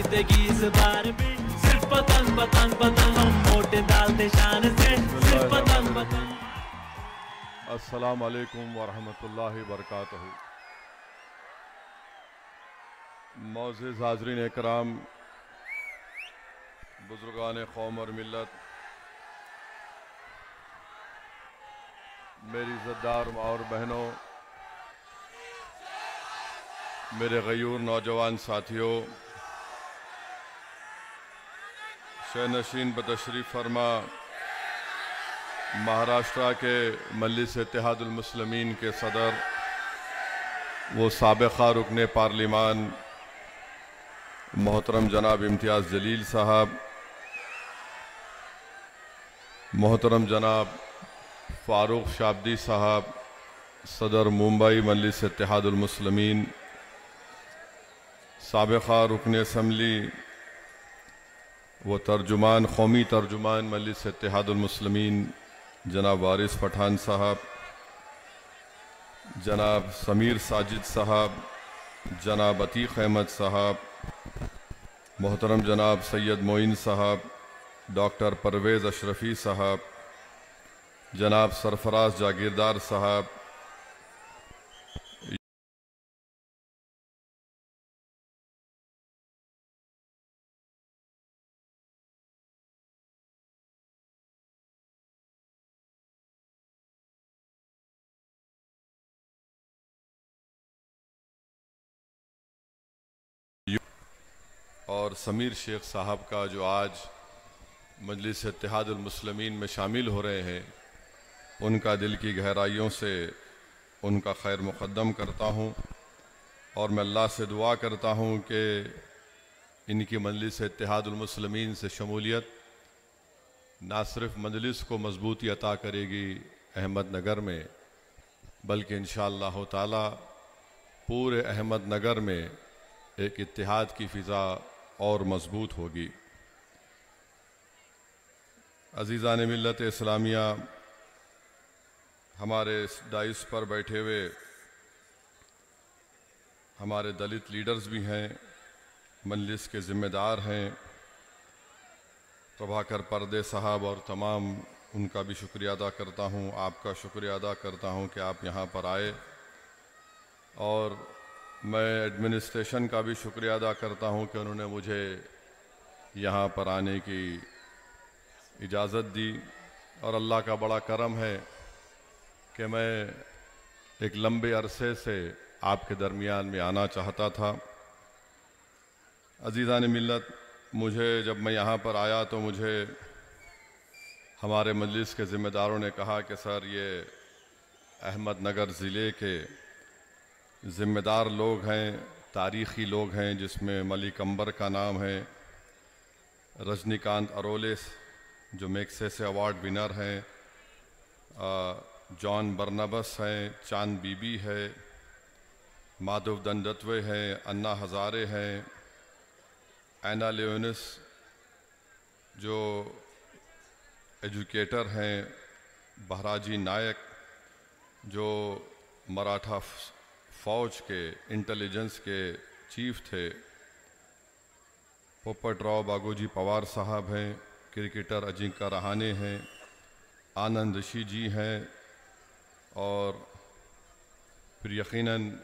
जीतेगी इस बार भी। सिर्फ पतंग पतंग पतंग हम मोटे डालते शान से, सिर्फ पतंग पतंग। अस्सलाम वालेकुम वरहमतुल्लाहि वबरकातुहू। मौज़िज़ हाज़रीन इकराम, बुज़ुर्गान कौम और मिल्लत, मेरी इज़्ज़तदार माँ और बहनों, मेरे गयूर नौजवान साथियों, शहनशीन बतशरीफ़ फरमा महाराष्ट्र के मजलिस इत्तेहादुल मुस्लिमीन के सदर वो साबिक़ा रुकने पार्लिमान मोहतरम जनाब इम्तियाज़ जलील साहब, मोहतरम जनाब फ़ारूक शाब्दी साहब, सदर मुंबई मजलिस इत्तेहादुल मुस्लिमीन, साबिक़ा रुकन असम्बली व तर्जुमान कौमी तर्जुमान मजलिस इत्तेहादुल मुस्लिमीन जनाब वारिस पठान साहब, जनाब समीर साजिद साहब, जनाब अतीक़ अहमद साहब, मोहतरम जनाब सैयद मोइन साहब, डॉक्टर परवेज़ अशरफ़ी साहब, जनाब सरफराज जागीरदार साहब, और समीर शेख साहब का जो आज मजलिस इत्तेहादुल मुस्लिमीन में शामिल हो रहे हैं, उनका दिल की गहराइयों से उनका खैर मुक़द्दम करता हूँ और मैं अल्लाह से दुआ करता हूँ कि इनकी मजलिस इत्तेहादुल मुस्लिमीन से शमूलियत ना सिर्फ मजलिस को मजबूती अता करेगी अहमदनगर में, बल्कि इंशाअल्लाह ताला पूरे अहमदनगर में एक इत्तेहाद की फ़िज़ा और मजबूत होगी। अज़ीज़ान मिल्लत इस्लामिया, हमारे डाइस पर बैठे हुए हमारे दलित लीडर्स भी हैं, मजलिस के ज़िम्मेदार हैं, प्रभाकर पर्दे साहब और तमाम उनका भी शुक्रिया अदा करता हूँ। आपका शुक्रिया अदा करता हूँ कि आप यहाँ पर आए, और मैं एडमिनिस्ट्रेशन का भी शुक्रिया अदा करता हूँ कि उन्होंने मुझे यहाँ पर आने की इजाज़त दी। और अल्लाह का बड़ा करम है कि मैं एक लंबे अरसे से आपके दरमियान में आना चाहता था। अज़ीज़ान मिल्लत, मुझे जब मैं यहाँ पर आया तो मुझे हमारे मजलिस के ज़िम्मेदारों ने कहा कि सर, ये अहमदनगर ज़िले के ज़िम्मेदार लोग हैं, तारीख़ी लोग हैं, जिसमें मलिक अंबर का नाम है, रजनीकांत अरोले जो मैग्सेसे अवार्ड विनर हैं, जॉन बर्नबस हैं, चांद बीबी है, माधव दंडत्वे हैं, अन्ना हज़ारे हैं, एना लियोनिस जो एजुकेटर हैं, बहराजी नायक जो मराठा फ़ौज के इंटेलिजेंस के चीफ थे, पोपटराव बागोजी पवार साहब हैं, क्रिकेटर अजिंक्य रहाणे हैं, आनंद ऋषि जी हैं, और फिर यकीनन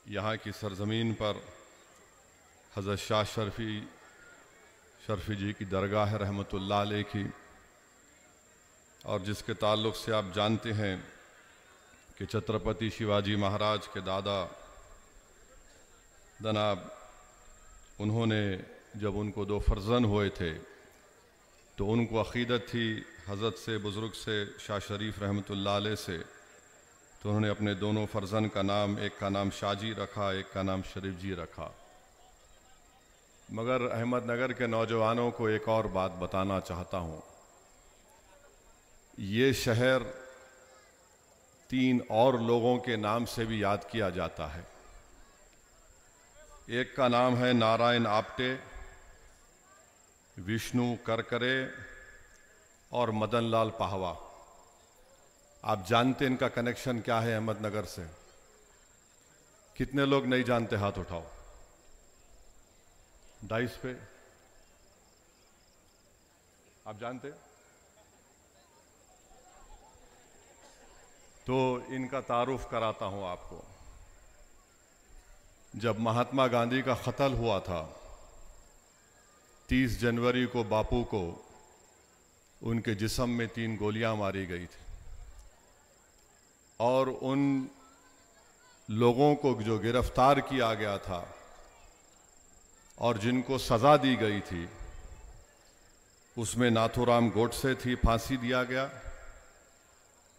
यहाँ की सरज़मीन पर हज़रत शाह शर्फ़ी जी की दरगाह है रहमतुल्लाह अलैह की, और जिसके ताल्लुक़ से आप जानते हैं कि छत्रपति शिवाजी महाराज के दादा जनाब, उन्होंने जब उनको 2 फ़र्ज़ंद हुए थे तो उनको अक़ीदत थी हज़रत से बुज़ुर्ग से शाह शरीफ रहमतुल्लाह अलैह से, तो उन्होंने अपने दोनों फ़र्ज़ंद का नाम, एक का नाम शाहजी रखा, एक का नाम शरीफ जी रखा। मगर अहमदनगर के नौजवानों को एक और बात बताना चाहता हूँ, ये शहर 3 और लोगों के नाम से भी याद किया जाता है। एक का नाम है नारायण आप्टे, विष्णु करकरे और मदन लाल पाहवा। आप जानते इनका कनेक्शन क्या है अहमदनगर से? कितने लोग नहीं जानते? हाथ उठाओ। डाइस पे आप जानते हैं? तो इनका तारुफ कराता हूं आपको। जब महात्मा गांधी का कत्ल हुआ था 30 जनवरी को बापू को उनके जिस्म में 3 गोलियां मारी गई थी और उन लोगों को जो गिरफ्तार किया गया था और जिनको सजा दी गई थी उसमें नाथूराम गोडसे थी, फांसी दिया गया।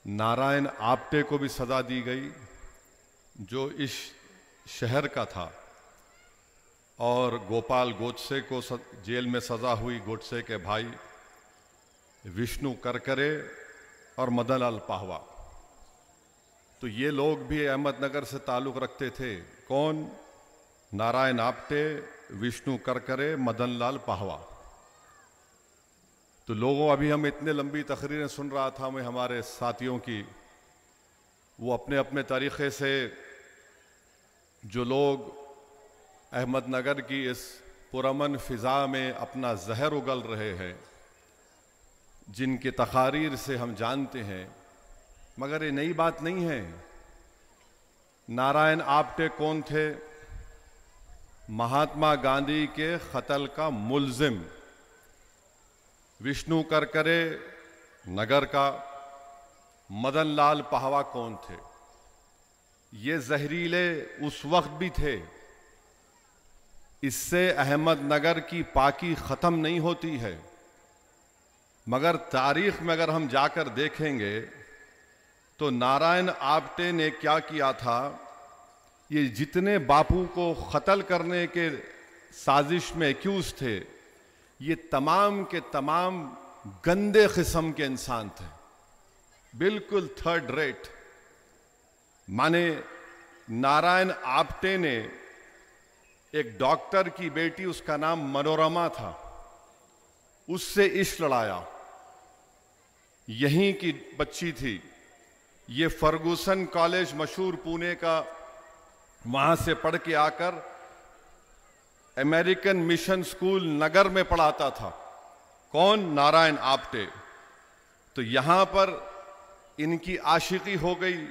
नारायण आप्टे को भी सजा दी गई जो इस शहर का था, और गोपाल गोडसे को जेल में सजा हुई, गोडसे के भाई विष्णु करकरे और मदनलाल पाहवा। तो ये लोग भी अहमदनगर से ताल्लुक़ रखते थे। कौन? नारायण आप्टे, विष्णु करकरे, मदनलाल पाहवा। तो लोगों, अभी हम इतने लंबी तकरीरें सुन रहा था मैं हमारे साथियों की, वो अपने अपने तरीक़े से जो लोग अहमदनगर की इस पुरअमन फ़िज़ा में अपना जहर उगल रहे हैं, जिनके तकारीर से हम जानते हैं, मगर ये नई बात नहीं है। नारायण आप्टे कौन थे? महात्मा गांधी के कत्ल का मुल्जिम। विष्णु करकरे नगर का। मदनलाल पाहवा कौन थे? ये जहरीले उस वक्त भी थे। इससे अहमदनगर की पाकी ख़त्म नहीं होती है, मगर तारीख में अगर हम जाकर देखेंगे तो नारायण आप्टे ने क्या किया था, ये जितने बापू को कत्ल करने के साजिश में एक्यूज थे, ये तमाम के तमाम गंदे किस्म के इंसान थे, बिल्कुल थर्ड रेट। माने नारायण आप्टे ने एक डॉक्टर की बेटी, उसका नाम मनोरमा था, उससे इश्क लड़ाया। यहीं की बच्ची थी, ये फर्गूसन कॉलेज मशहूर पुणे का, वहां से पढ़ के आकर अमेरिकन मिशन स्कूल नगर में पढ़ाता था। कौन? नारायण आप्टे। तो यहां पर इनकी आशिकी हो गई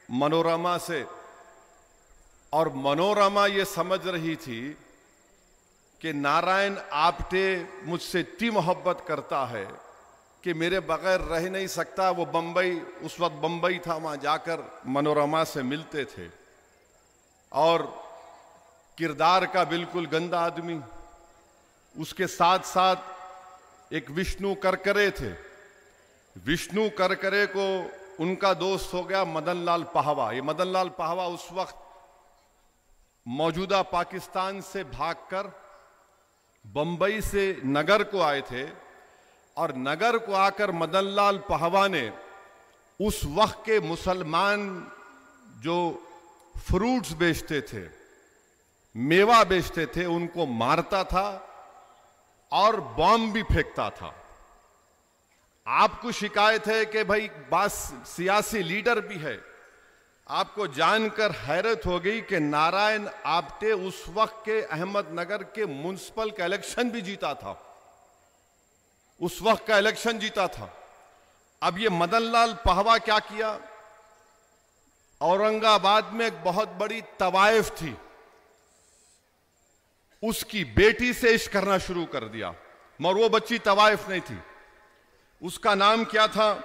मनोरमा से, और मनोरमा ये समझ रही थी कि नारायण आप्टे मुझसे इतनी मोहब्बत करता है कि मेरे बगैर रह नहीं सकता। वो बंबई, उस वक्त बंबई था, वहां जाकर मनोरमा से मिलते थे, और किरदार का बिल्कुल गंदा आदमी। उसके साथ साथ एक विष्णु करकरे थे। विष्णु करकरे को उनका दोस्त हो गया मदनलाल पाहवा। ये मदनलाल पाहवा उस वक्त मौजूदा पाकिस्तान से भागकर बंबई से नगर को आए थे, और नगर को आकर मदनलाल पाहवा ने उस वक्त के मुसलमान जो फ्रूट्स बेचते थे, मेवा बेचते थे, उनको मारता था और बॉम्ब भी फेंकता था। आपको शिकायत है कि भाई बास सियासी लीडर भी है। आपको जानकर हैरत हो गई कि नारायण आप्टे उस वक्त के अहमदनगर के म्युनिसिपल का इलेक्शन भी जीता था, उस वक्त का इलेक्शन जीता था। अब ये मदनलाल पाहवा क्या किया, औरंगाबाद में एक बहुत बड़ी तवाइफ थी, उसकी बेटी से इश्क करना शुरू कर दिया। मगर वो बच्ची तवाइफ नहीं थी। उसका नाम क्या था?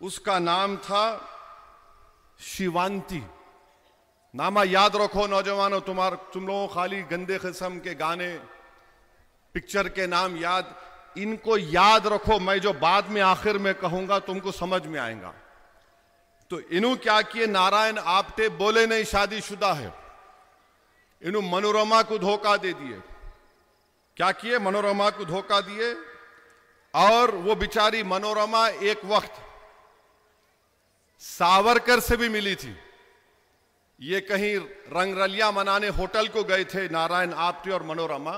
उसका नाम था शिवांती। नामा याद रखो नौजवानों, तुम लोगों खाली गंदे किस्म के गाने, पिक्चर के नाम याद, इनको याद रखो। मैं जो बाद में आखिर में कहूंगा तुमको समझ में आएगा। तो इन्हों क्या किए, नारायण आप्टे बोले नहीं शादीशुदा है, इन्हों मनोरमा को धोखा दे दिए। क्या किए? मनोरमा को धोखा दिए, और वो बेचारी मनोरमा एक वक्त सावरकर से भी मिली थी। ये कहीं रंगरलिया मनाने होटल को गए थे नारायण आप्टे और मनोरमा,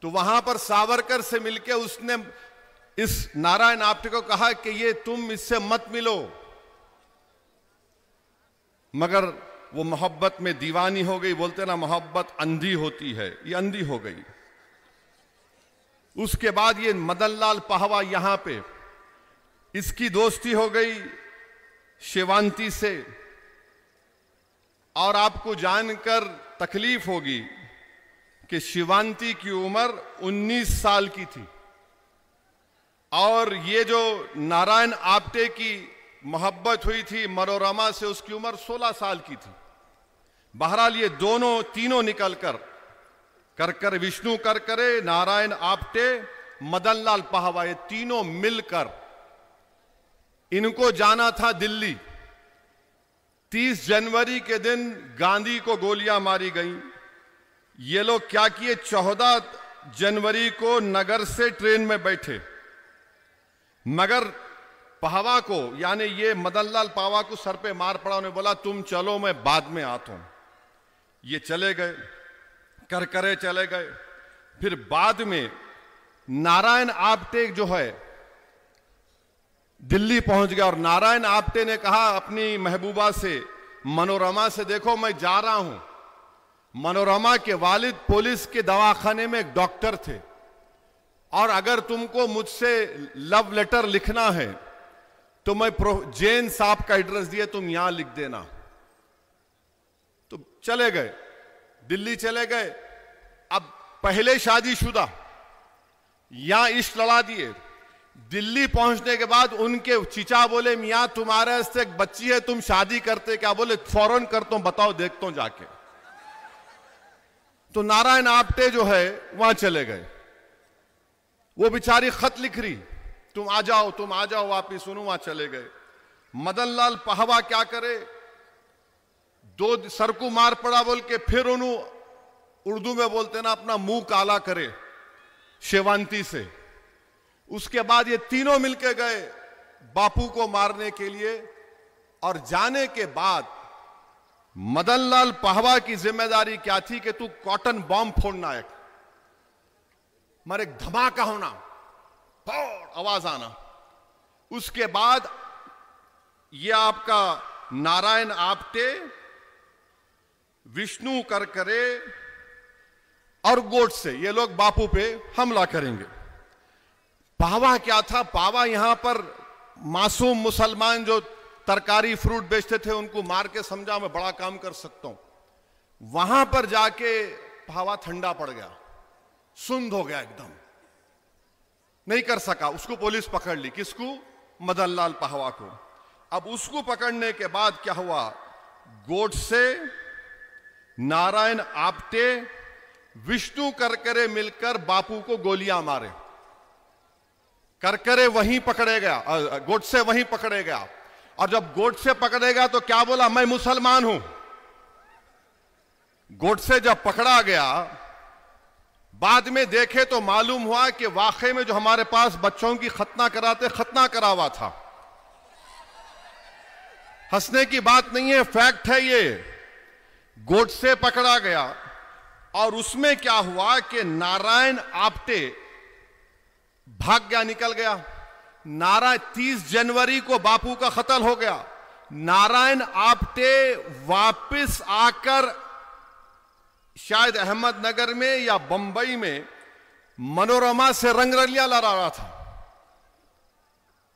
तो वहां पर सावरकर से मिलके उसने इस नारायण आप्टे को कहा कि ये तुम इससे मत मिलो। मगर वो मोहब्बत में दीवानी हो गई। बोलते ना मोहब्बत अंधी होती है, ये अंधी हो गई। उसके बाद ये मदन लाल पाहवा यहां पे, इसकी दोस्ती हो गई शिवांती से। और आपको जानकर तकलीफ होगी कि शिवांती की उम्र 19 साल की थी और ये जो नारायण आप्टे की मोहब्बत हुई थी मनोरमा से, उसकी उम्र 16 साल की थी। बहरहाल ये दोनों तीनों निकलकर कर विष्णु करकरे, नारायण आप्टे, मदन लाल पाहवा, ये तीनों मिलकर इनको जाना था दिल्ली। 30 जनवरी के दिन गांधी को गोलियां मारी गईं। ये लोग क्या किए, 14 जनवरी को नगर से ट्रेन में बैठे। मगर पाहवा को, यानी ये मदन लाल पाहवा को सर पे मार पड़ा। उन्हें बोला तुम चलो, मैं बाद में आता हूं। ये चले गए, करकरे चले गए। फिर बाद में नारायण आप्टे जो है दिल्ली पहुंच गया और नारायण आप्टे ने कहा अपनी महबूबा से, मनोरमा से, देखो मैं जा रहा हूं। मनोरमा के वालिद पुलिस के दवाखाने में एक डॉक्टर थे और अगर तुमको मुझसे लव लेटर लिखना है तो मैं जैन साहब का एड्रेस दिए, तुम यहां लिख देना। तो चले गए, दिल्ली चले गए। अब पहले शादीशुदा, यहां इश्क लड़ा दिए। दिल्ली पहुंचने के बाद उनके चीचा बोले, मियां तुम्हारे से एक बच्ची है, तुम शादी करते क्या? बोले फौरन करता हूं, बताओ देखता हूं जाके। तो नारायण आप्टे जो है वहां चले गए। वो बेचारी खत लिख रही, तुम आ जाओ, तुम आ जाओ वापिस। सुनो, वहां चले गए। मदन लाल पाहवा क्या करे, 2 सर को मार पड़ा बोल के फिर उन्होंने उर्दू में बोलते ना अपना मुंह काला करे शिवांती से। उसके बाद ये तीनों मिलके गए बापू को मारने के लिए। और जाने के बाद मदन लाल पाहवा की जिम्मेदारी क्या थी कि तू कॉटन बॉम्ब फोड़ना है, मगर एक धमाका होना, आवाज आना। उसके बाद ये आपका नारायण आप्टे, विष्णु करकरे और गोडसे, ये लोग बापू पे हमला करेंगे। पाहवा क्या था, पाहवा यहां पर मासूम मुसलमान जो तरकारी फ्रूट बेचते थे उनको मार के समझा मैं बड़ा काम कर सकता हूं। वहां पर जाके पाहवा ठंडा पड़ गया, सुंद हो गया, एकदम नहीं कर सका। उसको पुलिस पकड़ ली। किसको? मदन लाल पाहवा को। अब उसको पकड़ने के बाद क्या हुआ, गोडसे, नारायण आप्टे, विष्णु करकरे मिलकर बापू को गोलियां मारे। करकरे वहीं पकड़े गया, गोडसे वहीं पकड़े गया। और जब गोडसे पकड़ेगा तो क्या बोला, मैं मुसलमान हूं। गोडसे जब पकड़ा गया, बाद में देखे तो मालूम हुआ कि वाकई में जो हमारे पास बच्चों की खतना कराते, खतना करा हुआ था। हंसने की बात नहीं है, फैक्ट है ये। गोडसे पकड़ा गया और उसमें क्या हुआ कि नारायण आप्टे भाग गया, निकल गया। 30 जनवरी को बापू का कत्ल हो गया। नारायण आप्टे वापस आकर शायद अहमदनगर में या बंबई में मनोरमा से रंगरलियां लड़ा रहा था,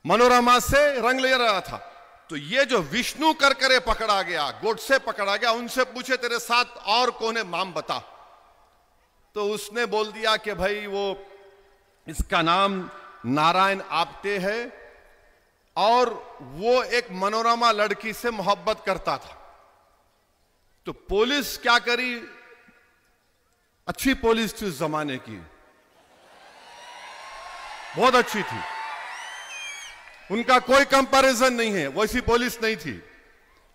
मनोरमा से रंग ले रहा था। तो ये जो विष्णु करकरे पकड़ा गया, गोडसे पकड़ा गया, उनसे पूछे तेरे साथ और कौन है, नाम बता। तो उसने बोल दिया कि भाई वो, इसका नाम नारायण आप्टे है और वो एक मनोरमा लड़की से मोहब्बत करता था। तो पुलिस क्या करी, अच्छी पुलिस थी उस जमाने की, बहुत अच्छी थी, उनका कोई कंपैरिजन नहीं है, वैसी पुलिस नहीं थी।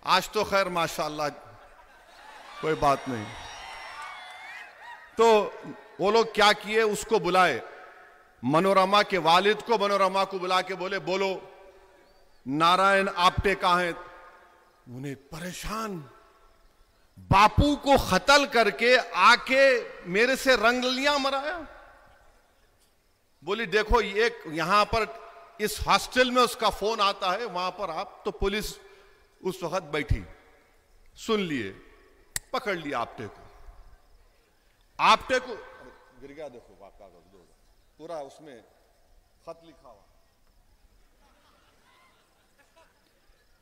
आज तो खैर माशाअल्लाह कोई बात नहीं। तो वो लोग क्या किए, उसको बुलाए, मनोरमा के वालिद को, मनोरमा को बुला के बोले, बोलो नारायण आप्टे कहां हैं? उन्हें परेशान, बापू को कत्ल करके आके मेरे से रंगलियां मराया। बोली देखो, एक यहां पर इस हॉस्टल में उसका फोन आता है, वहां पर आप, तो पुलिस उस वक्त बैठी। सुन लिए, पकड़ लिया आपटे को। आपटे को गिर गया, देखो वाका पूरा उसमें खत लिखा हुआ।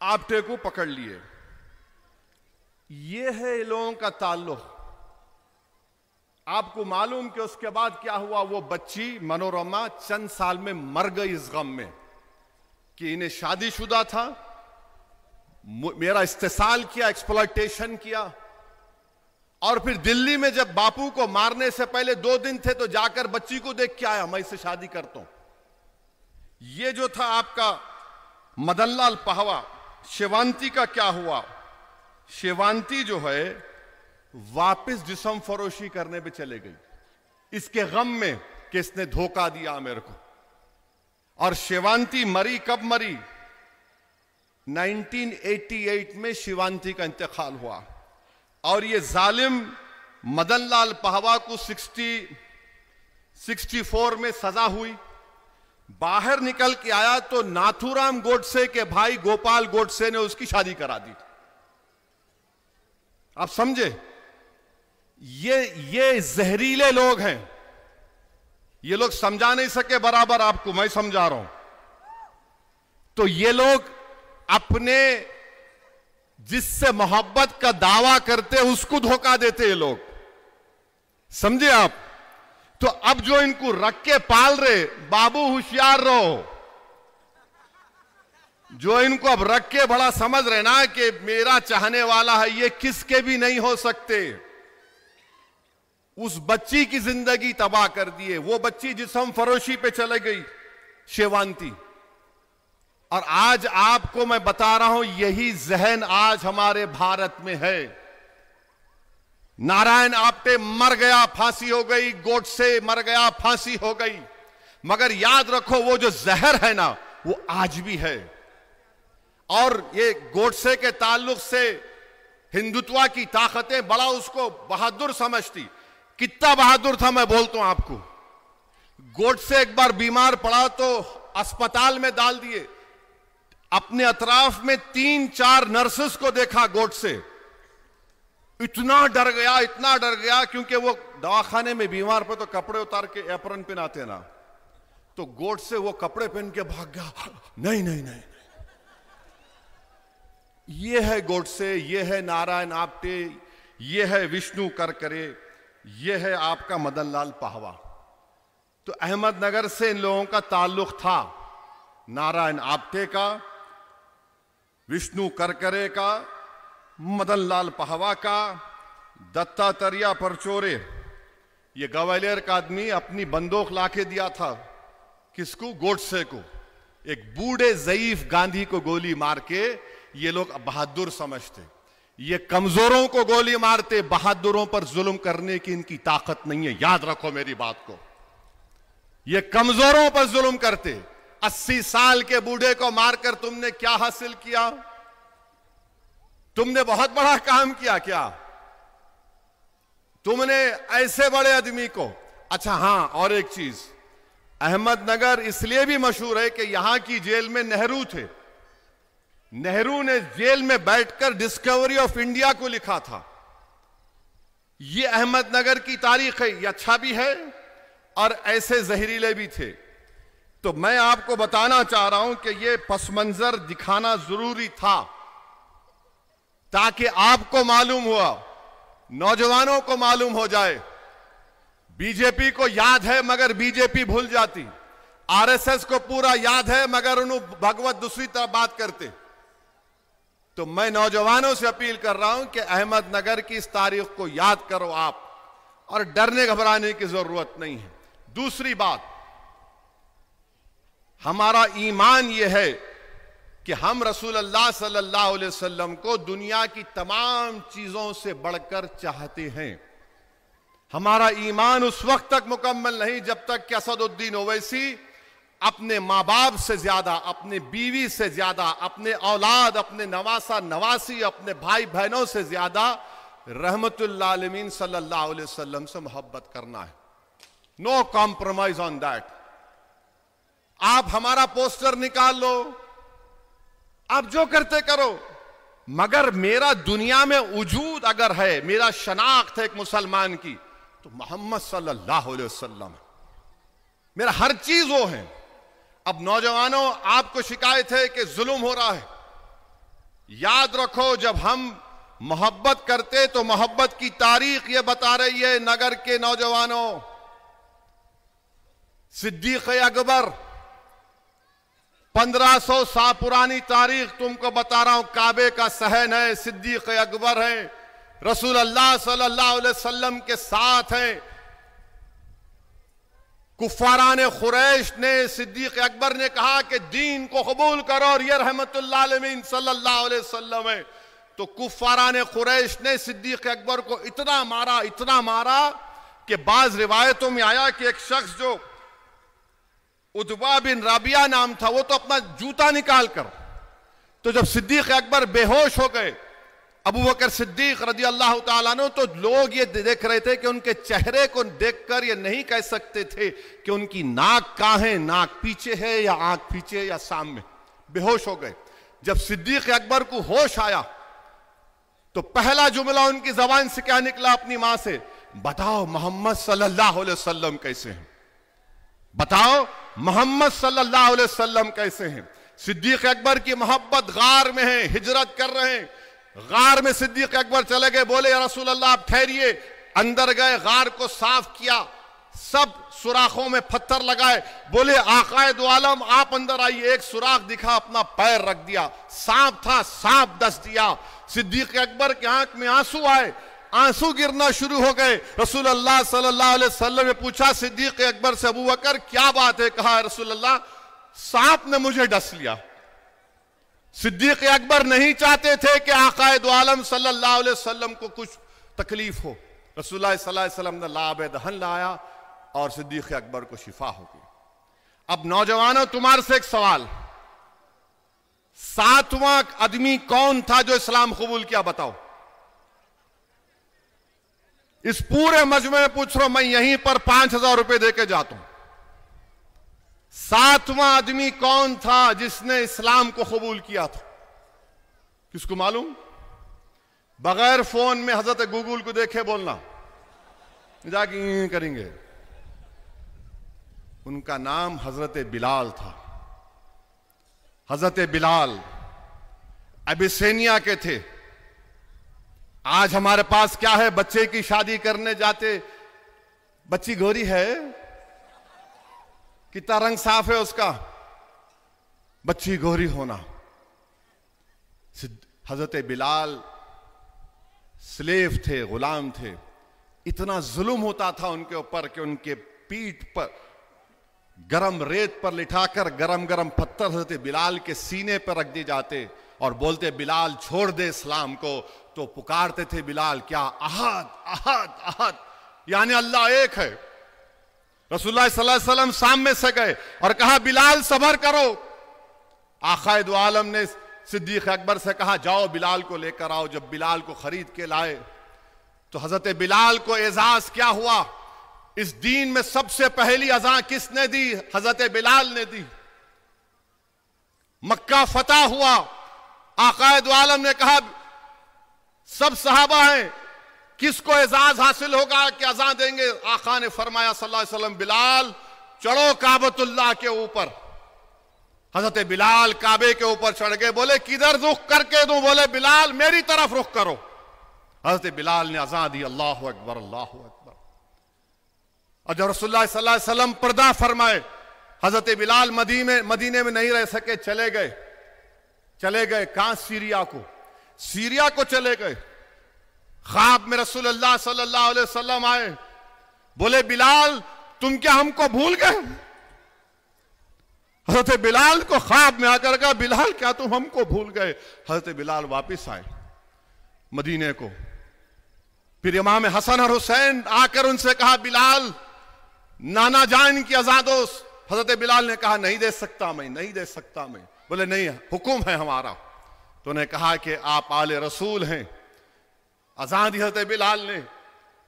आपटे को पकड़ लिए। ये है लोगों का ताल्लुक। आपको मालूम कि उसके बाद क्या हुआ? वो बच्ची मनोरमा चंद साल में मर गई इस गम में कि इन्हें शादीशुदा था, मेरा इस्तेसाल किया, एक्सप्लॉयटेशन किया। और फिर दिल्ली में जब बापू को मारने से पहले 2 दिन थे तो जाकर बच्ची को देख के आया, मैं इससे शादी करता हूं। ये जो था आपका मदनलाल पहवा, शिवांती का क्या हुआ? शिवांती जो है वापस जिस्म फरोशी करने पे चले गई, इसके गम में कि इसने धोखा दिया मेरे को। और शिवांती मरी कब मरी? 1988 में शिवांती का इंतकाल हुआ। और ये जालिम मदनलाल पहवा को 64 में सजा हुई। बाहर निकल के आया तो नाथूराम गोडसे के भाई गोपाल गोडसे ने उसकी शादी करा दी। आप समझे? ये जहरीले लोग हैं। ये लोग समझा नहीं सके बराबर, आपको मैं समझा रहा हूं। तो ये लोग अपने जिससे मोहब्बत का दावा करते उसको धोखा देते ये लोग, समझे आप? तो अब जो इनको रख के पाल रहे, बाबू होशियार रहो। जो इनको अब रख के बड़ा समझ रहे ना कि मेरा चाहने वाला है, ये किसके भी नहीं हो सकते। उस बच्ची की जिंदगी तबाह कर दिए। वो बच्ची जिस्म फरोशी पे चले गई, शिवांती। और आज आपको मैं बता रहा हूं, यही जहन आज हमारे भारत में है। नारायण आप्टे मर गया, फांसी हो गई, गोडसे मर गया, फांसी हो गई। मगर याद रखो, वो जो जहर है ना, वो आज भी है। और ये गोडसे के ताल्लुक से हिंदुत्व की ताकतें बड़ा उसको बहादुर समझती। कितना बहादुर था मैं बोलता हूं आपको। गोडसे एक बार बीमार पड़ा तो अस्पताल में डाल दिए। अपने अतराफ में 3-4 नर्सेस को देखा गोडसे। इतना डर गया, इतना डर गया, क्योंकि वो दवाखाने में बीमार पे तो कपड़े उतार के एप्रन पहनाते ना, तो गोडसे वो कपड़े पहन के भाग गया। नहीं नहीं नहीं, ये है गोडसे, ये है नारायण आप्टे, ये है विष्णु करकरे, ये है आपका मदनलाल पहवा। तो अहमदनगर से इन लोगों का ताल्लुक था, नारायण आप्टे का, विष्णु करकरे का, मदनलाल पहवा का, दत्तात्रेय परचोरे। ये ग्वालियर का आदमी अपनी बंदूक लाके दिया था किसको? गोडसे को। एक बूढ़े ज़ईफ गांधी को गोली मार के ये लोग बहादुर समझते। ये कमजोरों को गोली मारते, बहादुरों पर जुल्म करने की इनकी ताकत नहीं है। याद रखो मेरी बात को। ये कमजोरों पर जुल्म करते। 80 साल के बूढ़े को मारकर तुमने क्या हासिल किया? तुमने बहुत बड़ा काम किया क्या? तुमने ऐसे बड़े आदमी को। अच्छा हां, और एक चीज, अहमदनगर इसलिए भी मशहूर है कि यहां की जेल में नेहरू थे। नेहरू ने जेल में बैठकर डिस्कवरी ऑफ इंडिया को लिखा था। यह अहमदनगर की तारीख है। यह अच्छा भी है और ऐसे जहरीले भी थे। तो मैं आपको बताना चाह रहा हूं कि यह पस मंजर दिखाना जरूरी था, ताकि आपको मालूम हुआ, नौजवानों को मालूम हो जाए। बीजेपी को याद है मगर बीजेपी भूल जाती। आरएसएस को पूरा याद है मगर उन्होंने भगवत दूसरी तरफ बात करते। तो मैं नौजवानों से अपील कर रहा हूं कि अहमदनगर की इस तारीख को याद करो आप, और डरने घबराने की जरूरत नहीं है। दूसरी बात, हमारा ईमान यह है कि हम रसूलुल्लाह सल्लल्लाहु अलैहि वसल्लम को दुनिया की तमाम चीजों से बढ़कर चाहते हैं। हमारा ईमान उस वक्त तक मुकम्मल नहीं जब तक कि असदुद्दीन ओवैसी अपने माँ बाप से ज्यादा, अपने बीवी से ज्यादा, अपने औलाद, अपने नवासा नवासी, अपने भाई बहनों से ज्यादा रहमतुल्लाह आलमीन सल्लल्लाहु अलैहि वसल्लम से मोहब्बत करना है। No compromise on that. आप हमारा पोस्टर निकाल लो, आप जो करते करो, मगर मेरा दुनिया में वजूद अगर है, मेरा शनाख्त है एक मुसलमान की, तो मोहम्मद सल्लल्लाहु अलैहि वसल्लम है। मेरा हर चीज वो है। अब नौजवानों, आपको शिकायत है कि जुल्म हो रहा है। याद रखो, जब हम मोहब्बत करते तो मोहब्बत की तारीख ये बता रही है, नगर के नौजवानों, सिद्दीक अकबर 1500 साल पुरानी तारीख तुमको बता रहा हूं, काबे का सहन है, सिद्दीक अकबर है, रसूल अल्लाह सल्लल्लाहु अलैहि वसल्लम के साथ है। कुफारान खुरैश ने सिद्दीक अकबर ने कहा कि दीन को कबूल करो और ये रहमतुल्लाह अलमीन सल्लल्लाहु अलैहि वसल्लम है। तो कुफारान खुरैश ने सिद्दीक अकबर को इतना मारा कि बाज रिवायतों में आया कि एक शख्स जो उतबा बिन राबिया नाम था, वो तो अपना जूता निकाल कर, तो जब सिद्दीक अकबर बेहोश हो गए, अबू बकर सिद्दीक रजी अल्लाह ताला अन्हु, तो लोग ये देख रहे थे कि उनके चेहरे को देखकर ये नहीं कह सकते थे कि उनकी नाक कहां है, नाक पीछे है या आंख पीछे या सामने। बेहोश हो गए। जब सिद्दीक अकबर को होश आया तो पहला जुमला उनकी जबान से क्या निकला अपनी मां से, बताओ मोहम्मद सल्लल्लाहु अलैहि वसल्लम कैसे हैं, बताओ मोहम्मद सल्लल्लाहु अलैहि वसल्लम कैसे हैं। सिद्दीक अकबर की मोहब्बत गार में है, हिजरत कर रहे हैं। गार में सिद्दीक अकबर चले गए, बोले या रसूल अल्लाह आप ठहरिए। अंदर गए, गार को साफ किया, सब सुराखों में पत्थर लगाए, बोले आकाए दो आलम आप अंदर आइए। एक सुराख दिखा, अपना पैर रख दिया, सांप था, सांप डस दिया। सिद्दीक अकबर के आंख में आंसू आए, आंसू गिरना शुरू हो गए। रसूल अल्लाह सल्लल्लाहु अलैहि वसल्लम ने पूछा सिद्दीक अकबर से, अबू बकर क्या बात है? कहा रसूल अल्लाह सांप ने मुझे डस लिया। सिद्दीक अकबर नहीं चाहते थे कि आकाए दो आलम सल्लल्लाहु अलैहि वसल्लम को कुछ तकलीफ हो। रसूलुल्लाह सल्लल्लाहु अलैहि वसल्लम ने लाब दहन लाया और सिद्दीक अकबर को शिफा हो गई। अब नौजवानों, तुम्हारे से एक सवाल, 7वां आदमी कौन था जो इस्लाम कबूल किया? बताओ। इस पूरे मजमे में पूछ रहा हूं, मैं यहीं पर 5000 रुपए देके जाता हूं। 7वां आदमी कौन था जिसने इस्लाम को कबूल किया था? किसको मालूम? बगैर फोन में हजरत गूगल को देखे बोलना, जाके करेंगे। उनका नाम हजरत बिलाल था। हजरत बिलाल अबिसिनिया के थे। आज हमारे पास क्या है, बच्चे की शादी करने जाते, बच्ची गोरी है, कितना रंग साफ है उसका, बच्ची गोरी होना। हजरत बिलाल स्लेव थे, गुलाम थे। इतना जुल्म होता था उनके ऊपर कि उनके पीठ पर गरम रेत पर लिटाकर गरम गरम पत्थर हजरत बिलाल के सीने पर रख दिए जाते और बोलते बिलाल छोड़ दे इस्लाम को। तो पुकारते थे बिलाल, क्या अहद अहद अहद, यानी अल्लाह एक है। रसूलुल्लाह सल्लल्लाहु अलैहि वसल्लम सामने से गए और कहा बिलाल सबर करो। आकाए दो आलम ने सिद्दीक अकबर से कहा जाओ बिलाल को लेकर आओ। जब बिलाल को खरीद के लाए तो हजरत बिलाल को एजाज क्या हुआ? इस दीन में सबसे पहली अज़ान किसने दी? हजरत बिलाल ने दी। मक्का फतह हुआ, आकाए दो आलम ने कहा सब सहाबा हैं, किसको एजाज हासिल होगा कि अज़ान देंगे? आका ने फरमाया सल्लल्लाहु अलैहि वसल्लम, बिलाल चढ़ो काबतुल्लाह के ऊपर। हजरत बिलाल काबे के ऊपर चढ़ गए। बोले किधर रुख करके दूं? बोले बिलाल मेरी तरफ रुख करो। हजरत बिलाल ने अज़ान दी, अल्लाहु अकबर अल्लाहु अकबर। और जब रसूलुल्लाह सल्लल्लाहु अलैहि वसल्लम पर्दा फरमाए, हजरत बिलाल मदीने में नहीं रह सके, चले गए कहां? सीरिया को चले गए। ख्वाब में रसूलुल्लाह सल्लल्लाहु अलैहि वसल्लम आए, बोले बिलाल तुम क्या हमको भूल गए? हजरत बिलाल को ख्वाब में आकर कहा बिलाल क्या तुम हमको भूल गए? हजरत बिलाल वापस आए मदीने को। फिर इमाम हसन और हुसैन आकर उनसे कहा बिलाल नाना जान की अज़ान दो। हजरत बिलाल ने कहा नहीं दे सकता मैं। बोले नहीं, हुक्म है हमारा। तो उन्हें कहा कि आप आले रसूल हैं। अज़ान दी हजरत बिलाल ने।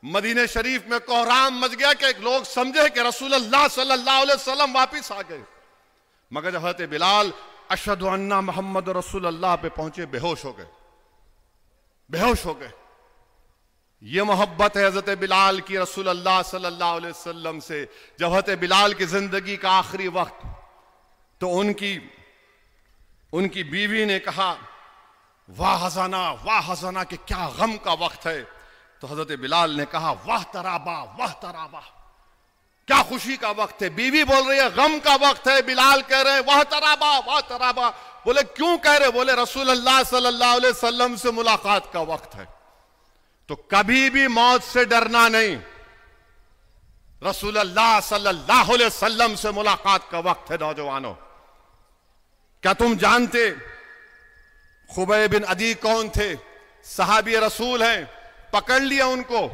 मदीने शरीफ में कोहराम मच गया कि लोग समझे कि रसूलुल्लाह सल्लल्लाहु अलैहि वसल्लम वापिस आ गए। मगर जब हजरत बिलाल अशहदु अन्ना मोहम्मद रसूलुल्लाह पे पहुंचे, बेहोश हो गए। बेहोश हो गए। ये मोहब्बत है हजरत बिलाल की रसूल अल्लाह सल्लल्लाहु अलैहि वसल्लम से। जब हजरत बिलाल की जिंदगी का आखिरी वक्त, तो उनकी बीवी ने कहा, वाह हज़ाना कि क्या गम का वक्त है। तो हजरत बिलाल ने कहा, वाह तराबा, क्या खुशी का वक्त है। बीवी बोल रही है गम का वक्त है, बिलाल कह रहे हैं वाह तराबा। बोले क्यों कह रहे? बोले रसूल अल्लाह सल्लल्लाहु अलैहि वसल्लम से मुलाकात का वक्त है। तो कभी भी मौत से डरना नहीं। रसूल अल्लाह सल्लल्लाहु अलैहि वसल्लम से मुलाकात का वक्त है। नौजवानों, क्या तुम जानते खुबैब बिन अदी कौन थे? सहाबी रसूल हैं। पकड़ लिया उनको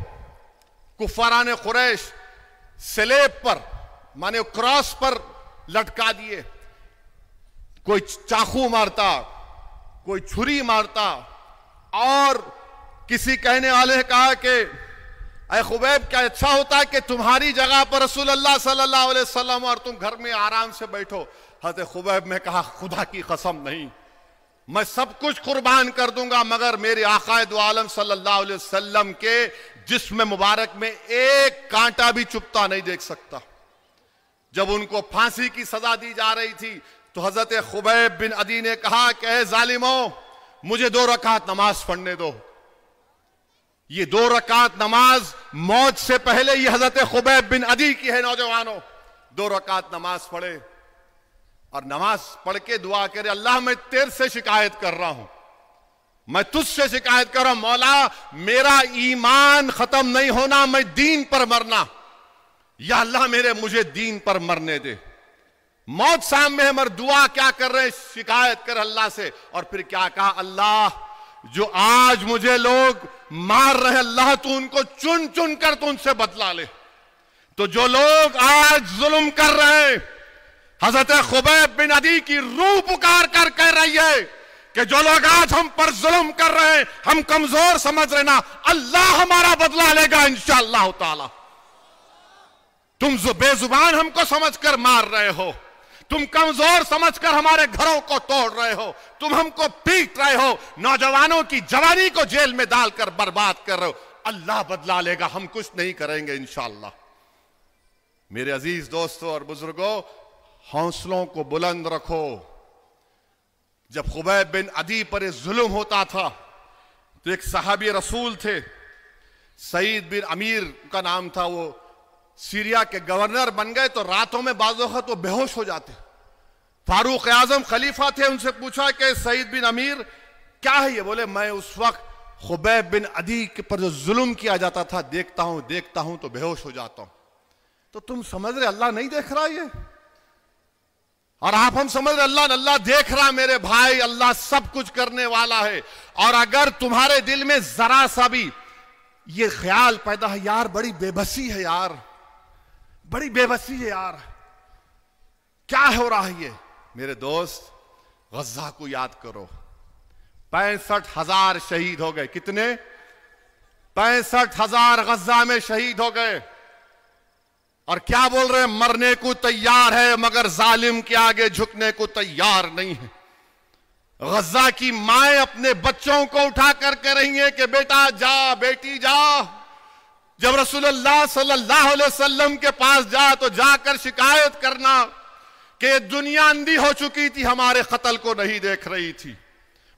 कुफारान कुरैश, सलेब पर माने क्रॉस पर लटका दिए। कोई चाकू मारता, कोई छुरी मारता, और किसी कहने वाले ने कहा कि अरे खुबैब, क्या अच्छा होता है कि तुम्हारी जगह पर रसूल अल्लाह सल्लल्लाहु अलैहि वसल्लम और तुम घर में आराम से बैठो। हज़रत खुबैब ने कहा, खुदा की कसम नहीं, मैं सब कुछ कुर्बान कर दूंगा मगर मेरे आकाए दो आलम सल्लल्लाहु अलैहि वसल्लम के जिस्म मुबारक में एक कांटा भी चुभता नहीं देख सकता। जब उनको फांसी की सजा दी जा रही थी, तो हजरत खुबैब बिन अदी ने कहा कि ऐ जालिमों, मुझे 2 रकात नमाज पढ़ने दो। ये 2 रकात नमाज मौत से पहले ये हजरत खुबैब बिन अदी की है। नौजवानों, 2 रकात नमाज पढ़े और नमाज पढ़ के दुआ करे, अल्लाह मैं तेरे से शिकायत कर रहा हूं, मैं तुझसे शिकायत कर रहा हूं, मौला मेरा ईमान खत्म नहीं होना, मैं दीन पर मरना, या अल्लाह मुझे दीन पर मरने दे। मौत सामने है, मगर दुआ क्या कर रहे हैं? शिकायत कर अल्लाह से। और फिर क्या कहा? अल्लाह, जो आज मुझे लोग मार रहे, अल्लाह तू उनको चुन चुन कर तू उनसे बदला ले। तो जो लोग आज जुल्म कर रहे हैं, हजरत खुबैब बिन अदी की रूह पुकार कर कह रही है कि जो लोग आज हम पर जुल्म कर रहे हैं, हम कमजोर समझ रहे ना, अल्लाह हमारा बदला लेगा इंशाअल्लाह ताला। तुम बेजुबान हमको समझकर मार रहे हो, तुम कमजोर समझकर हमारे घरों को तोड़ रहे हो, तुम हमको पीट रहे हो, नौजवानों की जवानी को जेल में डालकर बर्बाद कर रहे हो, अल्लाह बदला लेगा, हम कुछ नहीं करेंगे इंशाअल्लाह। मेरे अजीज दोस्तों और बुजुर्गों, हौसलों को बुलंद रखो। जब खुबैब बिन अदी पर जुल्म होता था, तो एक सहाबी रसूल थे, सईद बिन अमीर का नाम था, वो सीरिया के गवर्नर बन गए। तो रातों में बाज़ वक़्त वो बेहोश हो जाते। फारूक आजम खलीफा थे, उनसे पूछा कि सईद बिन अमीर क्या है ये? बोले मैं उस वक्त खुबैब बिन अदी के पर जो जुल्म किया जाता था देखता हूं तो बेहोश हो जाता हूं। तो तुम समझ रहे अल्लाह नहीं देख रहा ये? और हम समझ रहे अल्लाह देख रहा। मेरे भाई, अल्लाह सब कुछ करने वाला है। और अगर तुम्हारे दिल में जरा सा भी ये ख्याल पैदा है, यार बड़ी बेबसी है यार, बड़ी बेबसी है यार, क्या हो रहा है ये? मेरे दोस्त, गज़ा को याद करो। 65,000 शहीद हो गए। कितने? 65,000 गज़ा में शहीद हो गए। और क्या बोल रहे हैं? मरने को तैयार है मगर जालिम के आगे झुकने को तैयार नहीं है। गज़ा की माएं अपने बच्चों को उठा कर कह रही हैं कि बेटा जा, बेटी जा। जब रसूलुल्लाह सल्लल्लाहु अलैहि वसल्लम के पास जा तो जाकर शिकायत करना कि दुनिया अंधी हो चुकी थी, हमारे कत्ल को नहीं देख रही थी।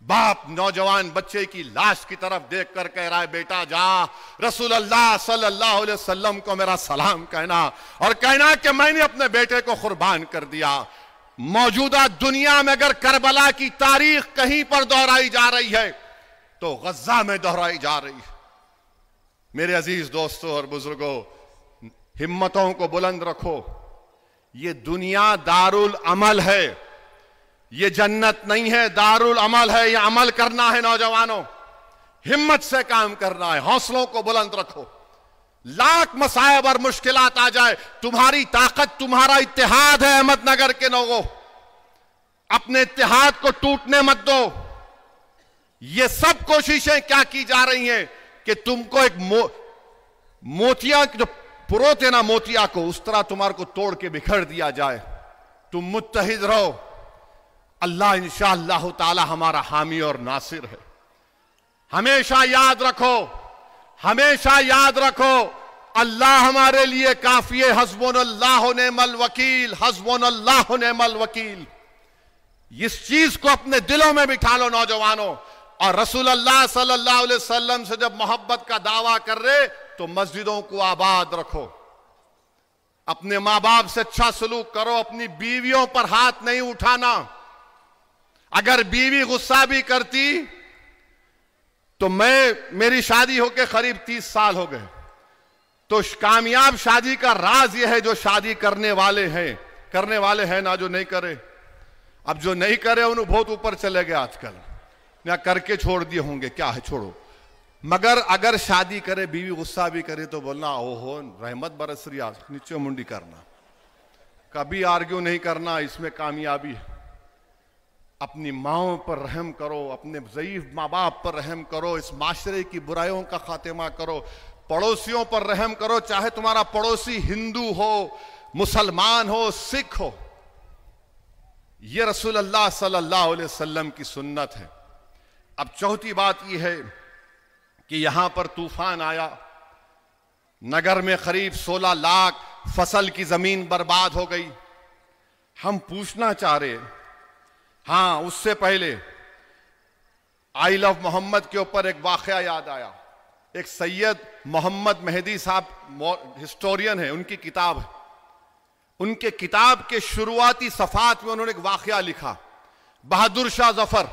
बाप नौजवान बच्चे की लाश की तरफ देखकर कह रहा है, बेटा जा, रसूलुल्लाह सल्लल्लाहु अलैहि वसल्लम को मेरा सलाम कहना और कहना कि मैंने अपने बेटे को कुर्बान कर दिया। मौजूदा दुनिया में अगर करबला की तारीख कहीं पर दोहराई जा रही है तो गज़ा में दोहराई जा रही है। मेरे अजीज दोस्तों और बुजुर्गों, हिम्मतों को बुलंद रखो। ये दुनिया दारुल अमल है, ये जन्नत नहीं है, दारुल अमल है। ये अमल करना है नौजवानों, हिम्मत से काम करना है, हौसलों को बुलंद रखो। लाख मसायब और मुश्किलात आ जाए, तुम्हारी ताकत तुम्हारा इत्तेहाद है। अहमदनगर के लोगों, अपने इत्तेहाद को टूटने मत दो। ये सब कोशिशें क्या की जा रही हैं कि तुमको एक मोतिया जो पुरोते ना मोतिया को, उस तरह तुम्हारे को तोड़ के बिखर दिया जाए। तुम मुत्तहिद रहो, अल्लाह इंशाअल्लाह ताला हमारा हामी और नासिर है। हमेशा याद रखो, हमेशा याद रखो, अल्लाह हमारे लिए काफी है। हस्बुनल्लाहु निअमल वकील, हस्बुनल्लाहु निअमल वकील। इस चीज को अपने दिलों में बिठा लो नौजवानों। और रसूल अल्लाह सल्लल्लाहु अलैहि वसल्लम से जब मोहब्बत का दावा कर रहे तो मस्जिदों को आबाद रखो, अपने मां बाप से अच्छा सलूक करो, अपनी बीवियों पर हाथ नहीं उठाना। अगर बीवी गुस्सा भी करती तो मेरी शादी होके करीब 30 साल हो गए, तो कामयाब शादी का राज यह है जो शादी करने वाले हैं ना जो नहीं करे। अब जो नहीं करे उन्हें बहुत ऊपर चले गए आजकल, या करके छोड़ दिए होंगे, क्या है छोड़ो। मगर अगर शादी करे, बीवी गुस्सा भी करे तो बोलना ओहो रहमत बरस रही, आज नीचे मुंडी करना, कभी आर्ग्यू नहीं करना, इसमें कामयाबी है। अपनी माओं पर रहम करो, अपने ज़ईफ माँ बाप पर रहम करो, इस माशरे की बुराइयों का खात्मा करो, पड़ोसियों पर रहम करो, चाहे तुम्हारा पड़ोसी हिंदू हो, मुसलमान हो, सिख हो। यह रसूल अल्लाह सल्लल्लाहु अलैहि वसल्लम की सुन्नत है। अब चौथी बात यह है कि यहां पर तूफान आया, नगर में करीब 16 लाख फसल की जमीन बर्बाद हो गई। हम पूछना चाह रहे, हाँ उससे पहले आई लव मोहम्मद के ऊपर एक वाकया याद आया। एक सैयद मोहम्मद मेहदी साहब हिस्टोरियन है, उनकी किताब है। उनके किताब के शुरुआती सफात में उन्होंने एक वाकया लिखा, बहादुर शाह जफर।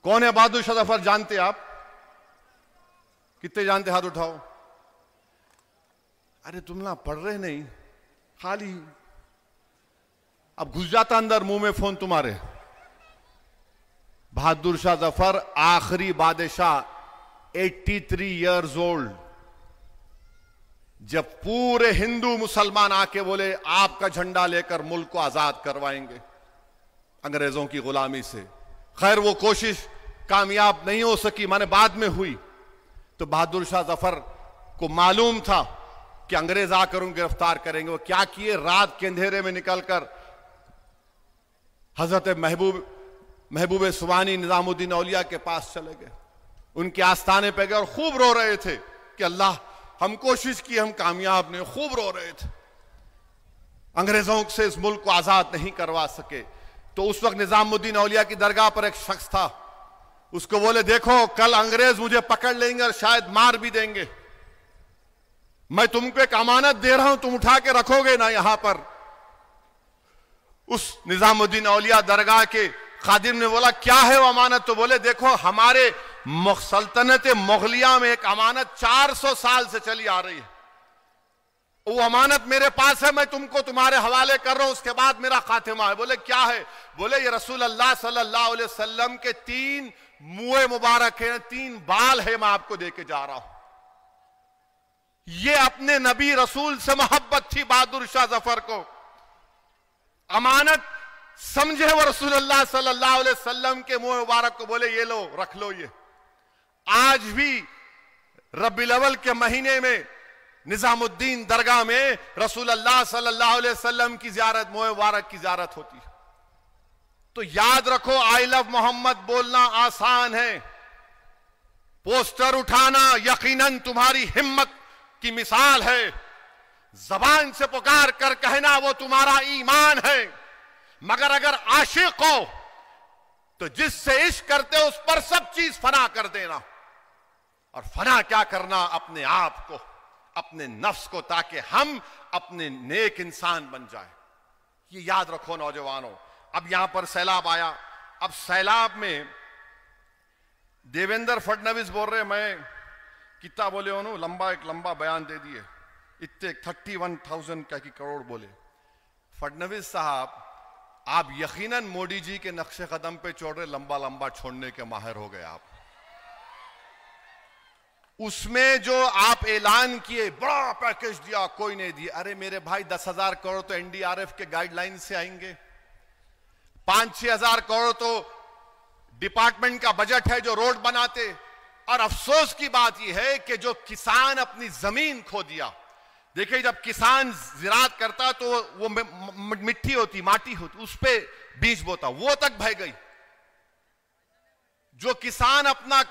कौन है बहादुर शाह जफर, जानते आप? कितने जानते, हाथ उठाओ। अरे तुम ना पढ़ रहे नहीं, खाली अब घुस जाता अंदर मुंह में फोन तुम्हारे। बहादुर शाह जफर आखिरी बादशाह, 83 इयर्स ओल्ड, जब पूरे हिंदू मुसलमान आके बोले आपका झंडा लेकर मुल्क को आजाद करवाएंगे अंग्रेजों की गुलामी से। खैर वो कोशिश कामयाब नहीं हो सकी, माने बाद में हुई। तो बहादुर शाह जफर को मालूम था कि अंग्रेज आकर उनको गिरफ्तार करेंगे। वो क्या किए, रात के अंधेरे में निकलकर हजरत महबूब सुबानी निजामुद्दीन औलिया के पास चले गए, उनके आस्थाने पे गए और खूब रो रहे थे कि अल्लाह हम कोशिश की, हम कामयाब नहीं। खूब रो रहे थे, अंग्रेजों से इस मुल्क को आजाद नहीं करवा सके। तो उस वक्त निजामुद्दीन औलिया की दरगाह पर एक शख्स था, उसको बोले देखो कल अंग्रेज मुझे पकड़ लेंगे और शायद मार भी देंगे, मैं तुमको एक अमानत दे रहा हूं, तुम उठा के रखोगे ना यहां पर। उस निजामुद्दीन औलिया दरगाह के खादिम ने बोला क्या है वो अमानत? तो बोले देखो हमारे सल्तनत मुगलिया में एक अमानत 400 साल से चली आ रही है, वो अमानत मेरे पास है, मैं तुमको तुम्हारे हवाले कर रहा हूं, उसके बाद मेरा खातिमा है। बोले क्या है? बोले ये रसूल अल्लाह सल्लल्लाहु अलैहि वसल्लम के 3 मुंह मुबारक है, 3 बाल है, मैं आपको देके जा रहा हूं। ये अपने नबी रसूल से मोहब्बत थी बहादुर शाह जफर को, अमानत समझे वो रसूल अल्लाह सल्लल्लाहु अलैहि वसल्लम के मुंह मुबारक को, बोले ये लो रख लो। ये आज भी रबीउल अव्वल के महीने में निजामुद्दीन दरगाह में रसूल अल्लाह सल्लल्लाहु अलैहि वसल्लम की ज़ियारत, मुंह मुबारक की ज़ियारत होती है। तो याद रखो आई लव मोहम्मद बोलना आसान है, पोस्टर उठाना यकीनन तुम्हारी हिम्मत की मिसाल है, जबान से पुकार कर कहना वो तुम्हारा ईमान है। मगर अगर आशिक हो तो जिससे इश्क करते हो उस पर सब चीज फना कर देना। और फना क्या करना? अपने आप को, अपने नफ्स को, ताकि हम अपने नेक इंसान बन जाए। ये याद रखो नौजवानों। अब यहां पर सैलाब आया, अब सैलाब में देवेंद्र फडणवीस बोल रहे मैं कितना बोले उन्होंने एक लंबा बयान दे दिए, इतने 31,000 का की करोड़ बोले। फडणवीस साहब आप यकीनन मोदी जी के नक्शे कदम पे छोड़ रहे, लंबा लंबा छोड़ने के माहिर हो गए आप। उसमें जो आप ऐलान किए बड़ा पैकेज दिया, कोई नहीं दिया। अरे मेरे भाई 10,000 करोड़ तो एनडीआरएफ के गाइडलाइन से आएंगे, 5-6 हजार करोड़ तो डिपार्टमेंट का बजट है जो रोड बनाते। और अफसोस की बात यह है कि जो किसान अपनी जमीन खो दिया, देखिए जब किसान ज़िराअत करता तो वो मिट्टी होती, माटी होती, उस पे बीज बोता, वो तक बह गई। जो किसान अपना